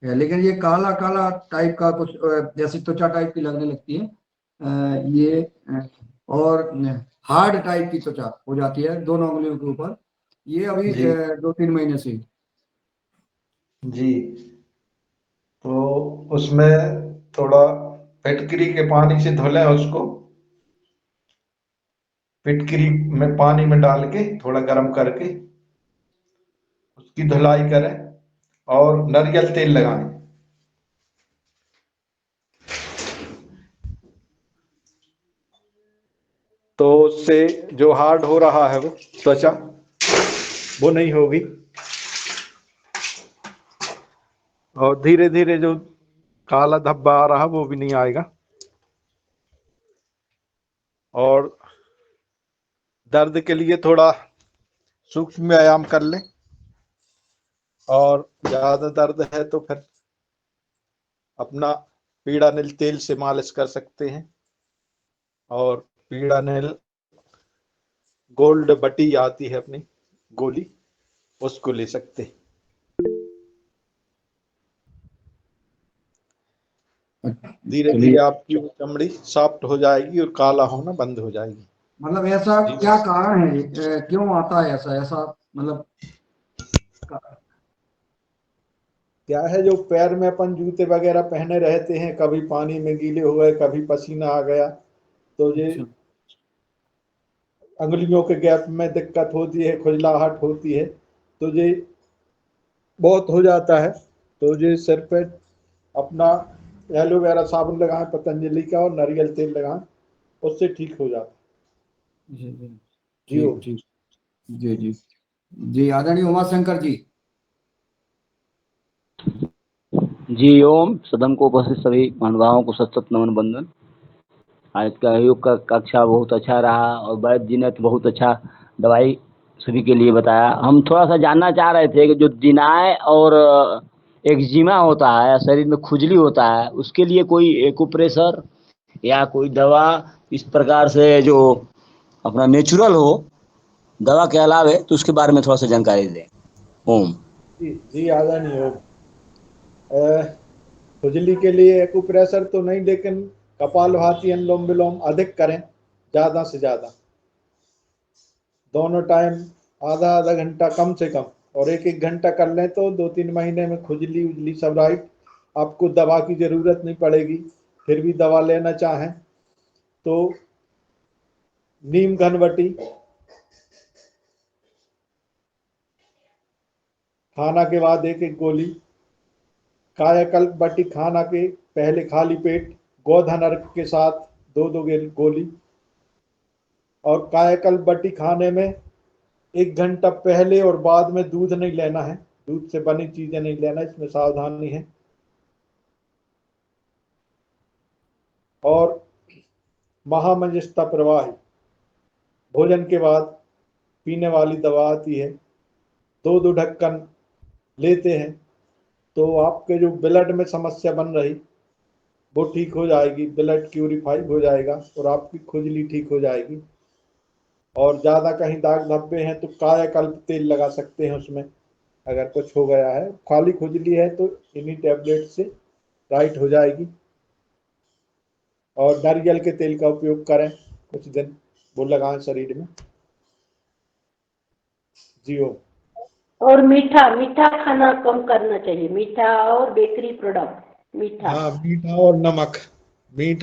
है, लेकिन ये काला काला टाइप का कुछ जैसे त्वचा टाइप की लगने लगती है, ये और हार्ड टाइप की त्वचा हो जाती है दोनों उंगलियों के ऊपर। ये अभी जी 2-3 महीने से। जी। तो उसमें थोड़ा फिटकरी के पानी से धो लें उसको, फिटकरी में पानी में डाल के थोड़ा गर्म करके उसकी धुलाई करें और नारियल तेल लगाएं। तो उससे जो हार्ड हो रहा है वो त्वचा वो नहीं होगी और धीरे धीरे जो काला धब्बा आ रहा वो भी नहीं आएगा। और दर्द के लिए थोड़ा सूक्ष्म व्यायाम कर लें, और ज्यादा दर्द है तो फिर अपना पीड़ानिल तेल से मालिश कर सकते हैं, और पीड़ानिल गोल्ड बटी आती है अपनी गोली, उसको ले सकते हैं। धीरे धीरे आपकी चमड़ी सॉफ्ट हो जाएगी और काला होना बंद हो जाएगी। मतलब ऐसा क्या कारण है, क्यों आता है ऐसा मतलब क्या है, जो पैर में अपन जूते वगैरह पहने रहते हैं, कभी पानी में गीले हो गए, कभी पसीना आ गया, तो ये अंगुलियों के गैप में दिक्कत होती है, खुजलाहट होती है, तो ये बहुत हो जाता है। तो ये सिर पे अपना एलोवेरा साबुन लगाएं पतंजलि का, और नारियल तेल लगाएं, उससे ठीक हो जाता है। जी आदरणीय उमाशंकर जी। जी ओम। सदन को उपस्थित सभी महानुभावों को सतत नमन बंदन। आज का योग का कक्षा बहुत अच्छा रहा, और वैद्य जी ने तो बहुत अच्छा दवाई सभी के लिए बताया। हम थोड़ा सा जानना चाह रहे थे कि जो जिनाय और एक्जिमा होता है, शरीर में खुजली होता है, उसके लिए कोई एक्यूप्रेशर या कोई दवा इस प्रकार से जो अपना नेचुरल हो दवा के अलावे, तो उसके बारे में थोड़ा सा जानकारी दें। ओम। जी आदरणीय योग। खुजली के लिए एक्यूप्रेशर तो नहीं, लेकिन कपालभाति अनुलोम विलोम अधिक करें, ज्यादा से ज्यादा, दोनों टाइम आधा आधा घंटा कम से कम, और एक एक घंटा कर लें तो 2-3 महीने में खुजली उजली सब राइट। आपको दवा की जरूरत नहीं पड़ेगी। फिर भी दवा लेना चाहें तो नीम घनवटी खाना के बाद एक एक गोली, कायाकल्प बटी खाना के पहले खाली पेट गोधन अर्घ के साथ 2-2 गोली, और कायाकल्प बटी खाने में 1 घंटा पहले और बाद में दूध नहीं लेना है, दूध से बनी चीजें नहीं लेना, इसमें सावधानी है। और महामंजिष्ठा प्रवाही भोजन के बाद पीने वाली दवा आती है, 2-2 ढक्कन लेते हैं तो आपके जो ब्लड में समस्या बन रही वो ठीक हो जाएगी, ब्लड प्यूरिफाई हो जाएगा और आपकी खुजली ठीक हो जाएगी। और ज़्यादा कहीं दाग धब्बे हैं तो कायाकल्प तेल लगा सकते हैं उसमें, अगर कुछ हो गया है। खाली खुजली है तो इन्हीं टैबलेट से राइट हो जाएगी। और नारियल के तेल का उपयोग करें, कुछ दिन वो लगाएं शरीर में। जी हो। और मीठा खाना कम करना चाहिए, मीठा और बेकरी प्रोडक्ट। मीठा, हाँ, मीठा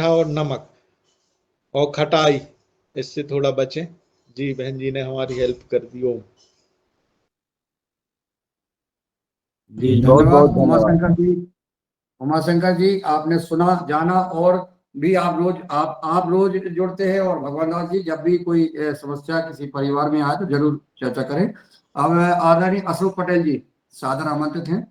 और नमक और खटाई, इससे थोड़ा बचें। जी बहन जी ने हमारी हेल्प कर दी हो। जी धन्यवाद उमाशंकर जी। उमाशंकर जी, आपने सुना जाना, और भी आप रोज जुड़ते हैं, और भगवान दास जी जब भी कोई समस्या किसी परिवार में आए तो जरूर चर्चा करें। अब आदरणीय अशोक पटेल जी सादर आमंत्रित हैं।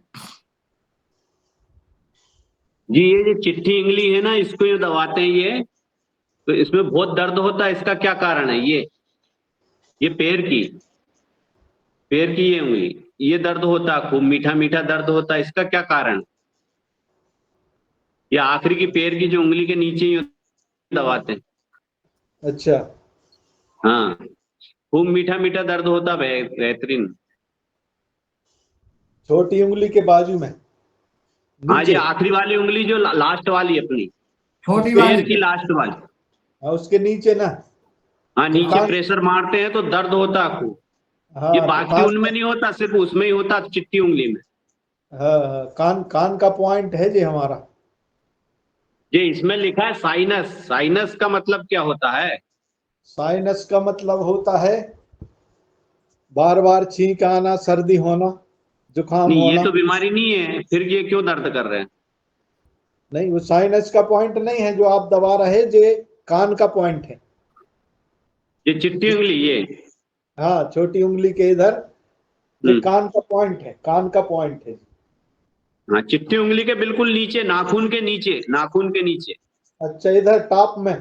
जी ये जो चिट्ठी उंगली है ना, इसको ये दबाते हैं ये, तो इसमें बहुत दर्द होता है। इसका क्या कारण है? ये पैर की ये उंगली, ये दर्द होता है, खूब मीठा मीठा दर्द होता है। इसका क्या कारण? ये आखिरी की पैर की जो उंगली के नीचे ही दबाते हैं। अच्छा। हाँ, खूब मीठा मीठा दर्द होता है, बेहतरीन। छोटी उंगली के बाजू में, हाँ जी, आखिरी वाली उंगली जो लास्ट वाली अपनी छोटी पैर की लास्ट वाली, हाँ, उसके नीचे ना। हाँ, नीचे प्रेशर मारते हैं तो दर्द होता है खूब। हाँ, ये बाकी उनमें नहीं होता, सिर्फ उसमें ही होता, चिट्ठी उंगली में। हाँ, कान का पॉइंट है जी हमारा। ये इसमें लिखा है साइनस। साइनस का मतलब क्या होता है? साइनस का मतलब होता है बार बार छींक आना, सर्दी होना, जुकाम नहीं, होना। ये तो बीमारी नहीं है, फिर ये क्यों दर्द कर रहे हैं? नहीं, वो साइनस का पॉइंट नहीं है जो आप दबा रहे, ये कान का पॉइंट है। ये चिट्ठी उंगली, ये हाँ, छोटी उंगली के इधर ये कान का पॉइंट है, कान का पॉइंट है। हाँ, चिट्ठी उंगली के बिल्कुल नीचे, नाखून के नीचे, नाखून के नीचे। अच्छा, इधर टॉप में।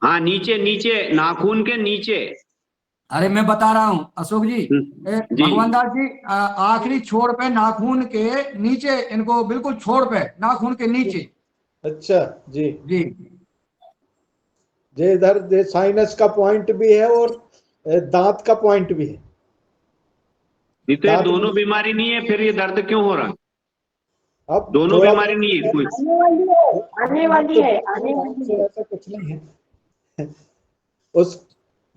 हाँ, नीचे नीचे, नाखून के नीचे। अरे मैं बता रहा हूँ अशोक जी, जी। भगवान दास जी, आखिरी छोर पे नाखून के नीचे, इनको बिल्कुल छोर पे नाखून के नीचे। अच्छा जी जी ये इधर ये साइनस का पॉइंट भी है और दांत का पॉइंट भी है। ये तो ये दांत दोनों में बीमारी नहीं है, फिर ये दर्द क्यों हो रहा? अब दोनों थोड़ा बीमारी नहीं है कोई? आने वाली है ऐसा कुछ नहीं है उस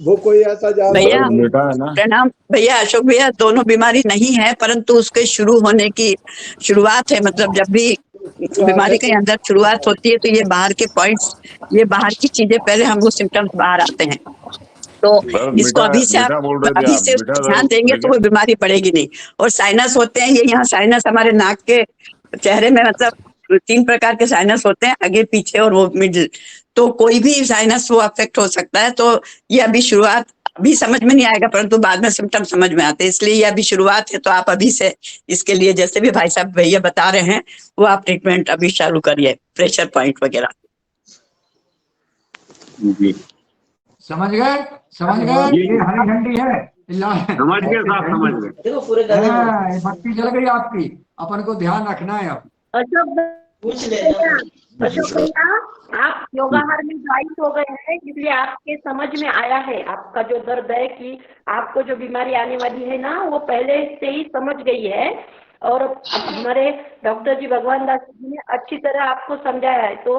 वो कोई ऐसा ज्यादा भैया नहीं। प्रणाम भैया, अशोक भैया, दोनों बीमारी नहीं है, परंतु उसके शुरू होने की शुरुआत है। मतलब जब भी बीमारी के अंदर शुरुआत होती है तो ये बाहर के पॉइंट्स, ये बाहर की चीजें पहले हमको सिम्टम्स बाहर आते हैं। तो इसको अभी से आप अभी से उस पर ध्यान देंगे तो वो बीमारी पड़ेगी नहीं। और साइनस होते हैं, ये यहाँ साइनस हमारे नाक के चेहरे में, मतलब 3 प्रकार के साइनस होते हैं, आगे पीछे और वो मिडिल। तो कोई भी साइनस वो अफेक्ट हो सकता है। तो ये अभी शुरुआत, अभी समझ में नहीं आएगा, परंतु बाद में सिम्टम समझ में आते हैं, इसलिए ये अभी शुरुआत है। तो आप अभी से इसके लिए, जैसे भी भाई साहब भैया बता रहे हैं, वो आप ट्रीटमेंट अभी चालू करिए, प्रेशर पॉइंट वगैरह। जी समझ गए? ये हरी झंडी है, समझ गए साहब, समझ गए। हाँ, ये बत्ती जल गई आपकी, अपन को ध्यान रखना है अब। अशोक भैया, आप योगाहार में ज्वाइन हो गए हैं, इसलिए आपके समझ में आया है आपका जो दर्द है, कि आपको जो बीमारी आने वाली है ना, वो पहले से ही समझ गई है। और अब हमारे डॉक्टर जी भगवान दास जी ने अच्छी तरह आपको समझाया है। तो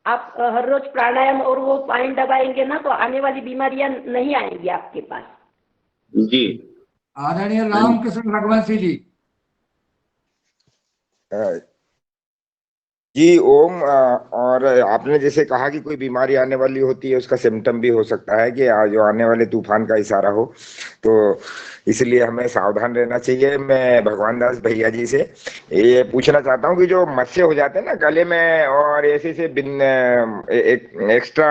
आप हर रोज प्राणायाम और वो पॉइंट दबाएंगे ना, तो आने वाली बीमारियां नहीं आएंगी आपके पास। जी आदरणीय रामकृष्ण रघुवंशी जी। जी ओम, और आपने जैसे कहा कि कोई बीमारी आने वाली होती है, उसका सिम्टम भी हो सकता है कि जो आने वाले तूफान का इशारा हो, तो इसलिए हमें सावधान रहना चाहिए। मैं भगवान दास भैया जी से ये पूछना चाहता हूँ कि जो मस्से हो जाते हैं ना गले में, और ऐसे से एक extra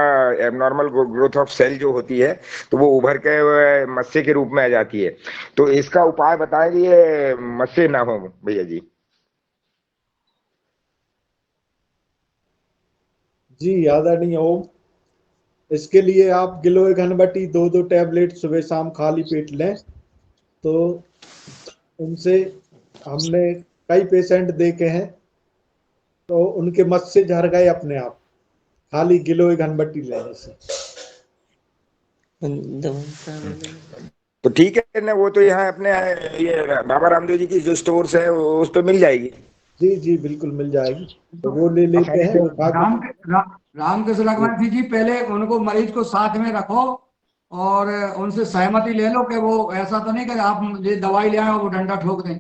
abnormal growth of cell जो होती है, तो वो उभर के मस्से के रूप में आ जाती है, तो इसका उपाय बताएं कि ये मस्से ना हो भैया जी। जी आदरणीय ओम, इसके लिए आप गिलोय घनबटी 2-2 टैबलेट सुबह शाम खाली पेट लें। तो उनसे हमने कई पेशेंट देखे हैं, तो उनके मस्से झड़ गए अपने आप, खाली गिलोय घनबटी लेने से। तो ठीक है ना, वो तो यहाँ अपने ये बाबा रामदेव जी की जो स्टोर्स है उस पे मिल जाएगी। जी जी बिल्कुल मिल जाएगी, तो वो ले लेते हैं। रामकृष्ण रघुवंशी जी, पहले उनको, मरीज को साथ में रखो और उनसे सहमति ले लो कि वो ऐसा तो नहीं कि आप मुझे दवाई ले आए और वो डंडा ठोक दें।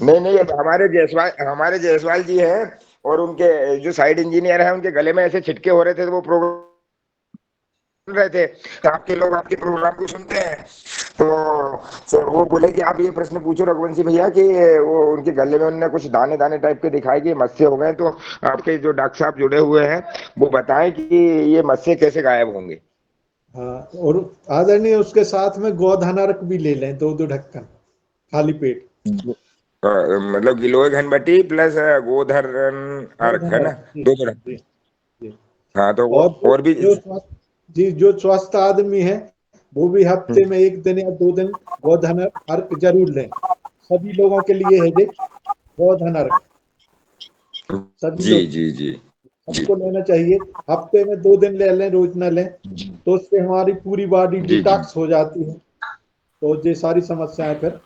नहीं, हमारे जायसवाल जी हैं, और उनके जो साइड इंजीनियर हैं, उनके गले में ऐसे छिटके हो रहे थे, तो वो प्रोग्राम रहे थे, तो आपके लोग आपके प्रोग्राम को सुनते हैं, तो वो बोले कि आप ये प्रश्न पूछो रघुवंशी भैया कि वो उनके गले में उन्होंने कुछ दाने दाने टाइप के दिखाए कि मस्से हो गए, तो आपके जो डॉक्टर साहब जुड़े हुए हैं वो बताएं कि ये मस्से कैसे गायब होंगे। हाँ, और आदरणीय उसके साथ में गोधनर्क भी ले लें, 2-2 ढक्कन खाली पेट। मतलब गिलोय घनबटी प्लस गोधन अर्क है ना, 2-2 ढक्कन। हाँ, तो और भी जो स्वस्थ आदमी है वो भी हफ्ते में 1 दिन या 2 दिन गोधन अर्क जरूर लें। सभी लोगों के लिए है जी गोधन अर्क, जी सबको लेना चाहिए। हफ्ते में 2 दिन ले लें, रोज ना लें, तो उससे हमारी पूरी बॉडी डिटॉक्स हो जाती है, तो ये सारी समस्याएं फिर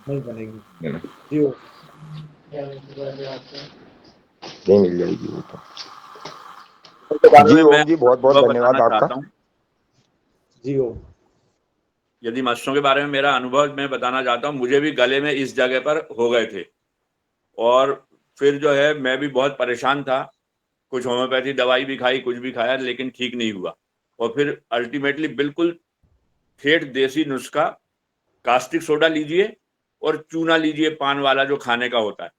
नहीं बनेंगी। जी नहीं मिल जाएगी वो तो। जी ओम जी, बहुत बहुत धन्यवाद आपका। जी ओम। यदि मस्सों के बारे में मेरा अनुभव मैं बताना चाहता हूँ, मुझे भी गले में इस जगह पर हो गए थे, और फिर जो है मैं भी बहुत परेशान था, कुछ होम्योपैथी दवाई भी खाई, कुछ भी खाया, लेकिन ठीक नहीं हुआ। और फिर अल्टीमेटली बिल्कुल ठेठ देसी नुस्खा, कास्टिक सोडा लीजिए और चूना लीजिए, पान वाला जो खाने का होता है,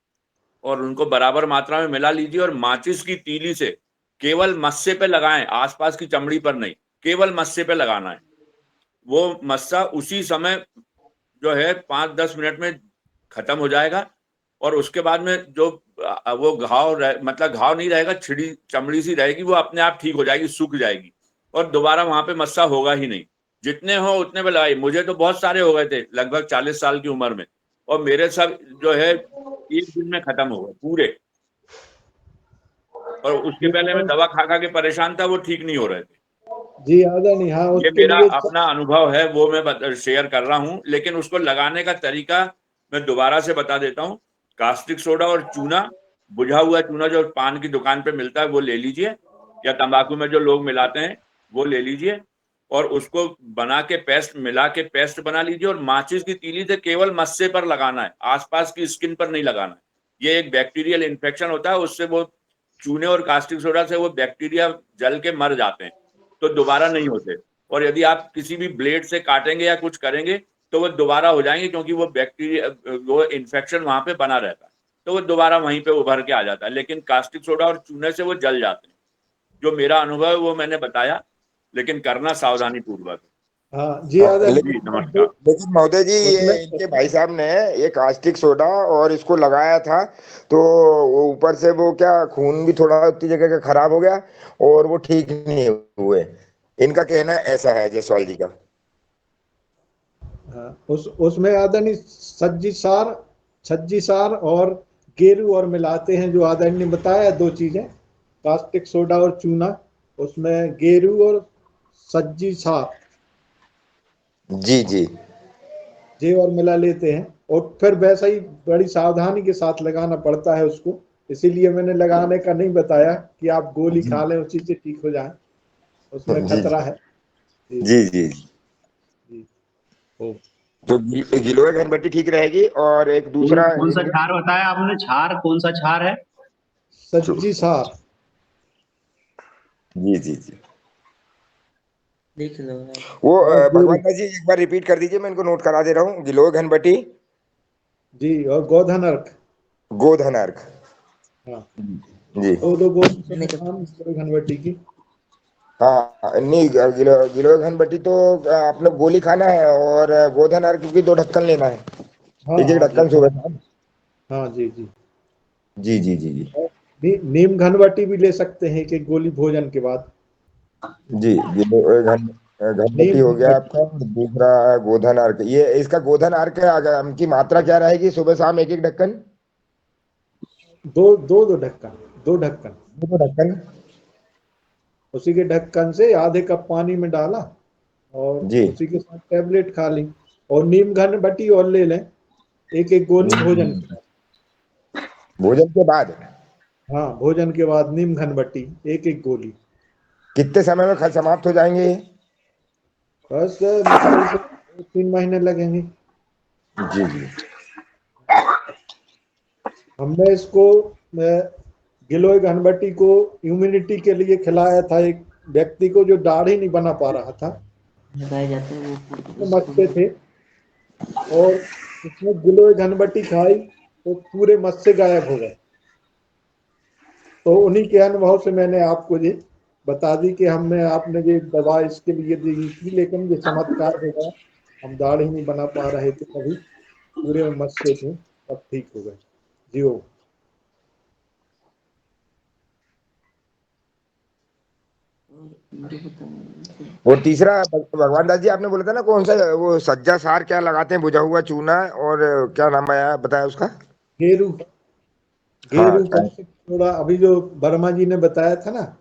और उनको बराबर मात्रा में मिला लीजिए, और माचिस की तीली से केवल मस्से पे लगाएं, आसपास की चमड़ी पर नहीं, केवल मस्से पे लगाना है। वो मस्सा उसी समय जो है 5-10 मिनट में खत्म हो जाएगा, और उसके बाद में जो वो मतलब घाव नहीं रहेगा, छिड़ी चमड़ी सी रहेगी, वो अपने आप ठीक हो जाएगी, सूख जाएगी, और दोबारा वहां पे मस्सा होगा ही नहीं। जितने हो उतने में लगाइए। मुझे तो बहुत सारे हो गए थे लगभग 40 साल की उम्र में, और मेरे सब जो है 1 दिन में खत्म हो गए पूरे। और उसके पहले मैं दवा खा खा के परेशान था, वो ठीक नहीं हो रहे थे। जी आदरणीय, हाँ ये उसके मेरा लिए अपना अनुभव है, वो मैं शेयर कर रहा हूँ। लेकिन उसको लगाने का तरीका मैं दोबारा से बता देता हूँ। कास्टिक सोडा और चूना, बुझा हुआ चूना जो पान की दुकान पे मिलता है वो ले लीजिए, या तंबाकू में जो लोग मिलाते हैं वो ले लीजिए, और उसको बना के पेस्ट मिला के पेस्ट बना लीजिए, और माचिस की तीली से केवल मस्से पर लगाना है, आसपास की स्किन पर नहीं लगाना है। ये एक बैक्टीरियल इन्फेक्शन होता है, उससे वो चूने और कास्टिक सोडा से वो बैक्टीरिया जल के मर जाते हैं, तो दोबारा नहीं होते। और यदि आप किसी भी ब्लेड से काटेंगे या कुछ करेंगे तो वो दोबारा हो जाएंगे, क्योंकि वो बैक्टीरिया, वो इन्फेक्शन वहां पे बना रहता है, तो वो दोबारा वहीं पे उभर के आ जाता है। लेकिन कास्टिक सोडा और चूने से वो जल जाते हैं। जो मेरा अनुभव है वो मैंने बताया, लेकिन करना सावधानी पूर्वक। हाँ जी आदरणीय। जी नमस्कार। लेकिन महोदय जी, ये इनके भाई साहब ने ये कास्टिक सोडा और इसको लगाया था, तो वो ऊपर से वो क्या खून भी थोड़ा उतनी जगह का खराब हो गया और वो ठीक नहीं हुए। इनका कहना ऐसा है जायसवाल जी का। हाँ, उसमें आदरणीय छज्जी सार और गेरू और मिलाते हैं, जो आदरणीय ने बताया 2 चीजें, कास्टिक सोडा और चूना, उसमें गेरू और सज्जी सार जी जी जे और मिला लेते हैं, और फिर वैसा ही बड़ी सावधानी के साथ लगाना पड़ता है उसको। इसीलिए मैंने लगाने का नहीं बताया कि आप गोली खा लें उसी से ठीक हो जाए, उसमें जी खतरा है। जी जी जी। ओ। तो गिलोय घनबट्टी ठीक रहेगी। और एक दूसरा कौन सा क्षार बताया आपने? क्षार कौन सा क्षार है? सज्जी सार। जी जी जी देख लो वो भगवान दास जी एक बार रिपीट कर दीजिए, मैं इनको नोट करा दे रहा हूँ। गिलोय घनबट्टी जी, और गोधन अर्क। गोधन अर्क। हाँ जी। 2 गोली घनबट्टी की। हाँ नहीं, गिलोय घनबट्टी तो आप लोग गोली खाना है, और गोधन अर्क की 2 ढक्कन लेना है। हाँ एक हाँ जी। ढक्कन सुबह शाम। हाँ जी जी। जी जी जी जी नीम घनबट्टी भी ले सकते हैं एक गोली भोजन के बाद। जी। गिलोय घनबट्टी हो गया आपका, और दूसरा गोधन अर्क। ये इसका गोधन अर्क की मात्रा क्या रहेगी? सुबह शाम 1 ढक्कन। 2 ढक्कन 2 ढक्कन 2 ढक्कन। उसी के ढक्कन से आधे कप पानी में डाला, और जी। उसी के साथ टैबलेट खा ली, और नीम घनबट्टी और ले लें 1 गोली भोजन के बाद। भोजन के बाद? हाँ, भोजन के बाद नीम घनबट्टी 1 गोली। कितने समय में समाप्त हो जाएंगे ये? बस मुश्किल से 3 महीने लगेंगे। जी जी। हमने इसको गिलोय घनबट्टी को इम्यूनिटी के लिए खिलाया था एक व्यक्ति को, जो दाढ़ी नहीं बना पा रहा था, मस्से थे, और उसने गिलोय घनबट्टी खाई तो पूरे मस्से गायब हो गए। तो उन्हीं के अनुभव से मैंने आपको ये बता दी कि हमने आपने ये दवा इसके लिए दी थी, लेकिन ये चमत्कार हो गया। हम दाढ़ी नहीं बना पा रहे थे, कभी पूरे मस्से थे, सब ठीक हो गए। जी ओ। और तीसरा भगवान दास जी, आपने बोला था ना कौन सा वो सज्जा सार क्या लगाते हैं? बुझा हुआ चूना, और क्या नाम आया बताया उसका? गेरू। हाँ कास्टिक सोडा, अभी जो वर्मा जी ने बताया था ना।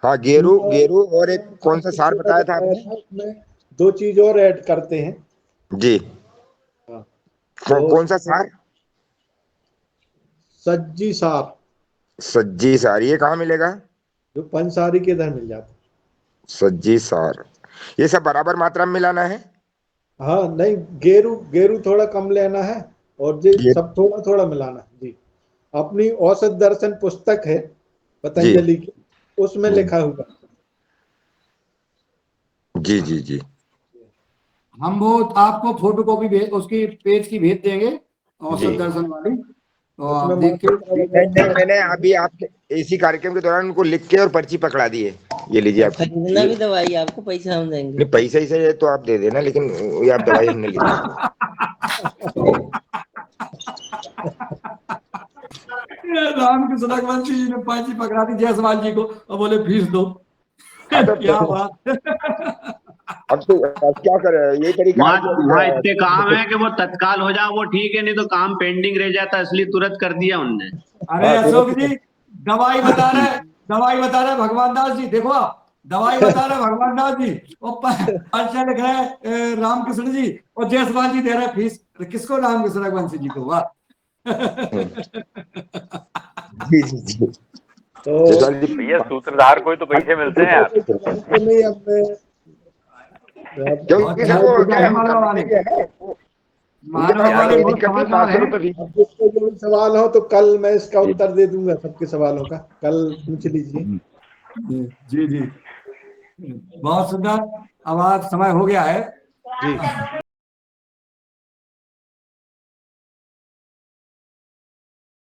हाँ, गेरू गेरू, और एक कौन सा सार बताया था आपने? उसमें 2 चीज और ऐड करते हैं। जी। हाँ। कौन सा सार? सज्जी सार। सज्जी सार, ये कहाँ मिलेगा? जो पंसारी के इधर मिल जाता है। सज्जी सार, ये सब बराबर मात्रा में मिलाना है? हाँ नहीं, गेरू थोड़ा कम लेना है, और ये सब थोड़ा थोड़ा मिलाना है जी। अपनी औषध दर्शन पुस्तक है पतंजलि की, उसमें लिखा हुआ। जी जी जी। हम वो आपको फोटोकॉपी उसकी पेज की भेज देंगे, औषध दर्शन वाली, तो आप देख के। नहीं, मैंने अभी आपके इसी कार्यक्रम के दौरान उनको लिख के और पर्ची पकड़ा दी है। ये लीजिए आप। खरीदना भी दवाई आपको पैसा हम देंगे। नहीं, पैसा ही से तो आप दे देना, लेकिन ये आप दवाई हमने ली। रामकृष्ण रघुवंशी जी ने पर्ची पकड़ा दी जायसवाल जी को, और बोले फीस दो। क्या बात। अब तो अब क्या करें, यही तरीका है कि वहाँ इतने काम है कि वो तत्काल हो जाए वो ठीक है, नहीं तो काम पेंडिंग रह जाता, इसलिए तुरंत कर दिया उनने। अरे अशोक जी दवाई बता रहे भगवान दास जी, देखो आप दवाई बता रहे भगवान दास जी, और पर्चा लिख रहे हैं रामकृष्ण जी, और जयसवाल जी दे रहे फीस किसको? रामकृष्ण रघुवंशी जी को। वाह। जी जी जी। तो भैया सूत्रधार को ही तो पैसे मिलते हैं यार। नहीं, अब क्योंकि सर वो क्या है, वो करने के है ना, ये दिक्कत है 500 रुपए भी। आपको जो भी सवाल हो तो कल मैं इसका उत्तर दे दूंगा, सबके सवालों का कल पूछ लीजिए। जी जी बहुत सुंदर। अब आज समय हो गया है जी।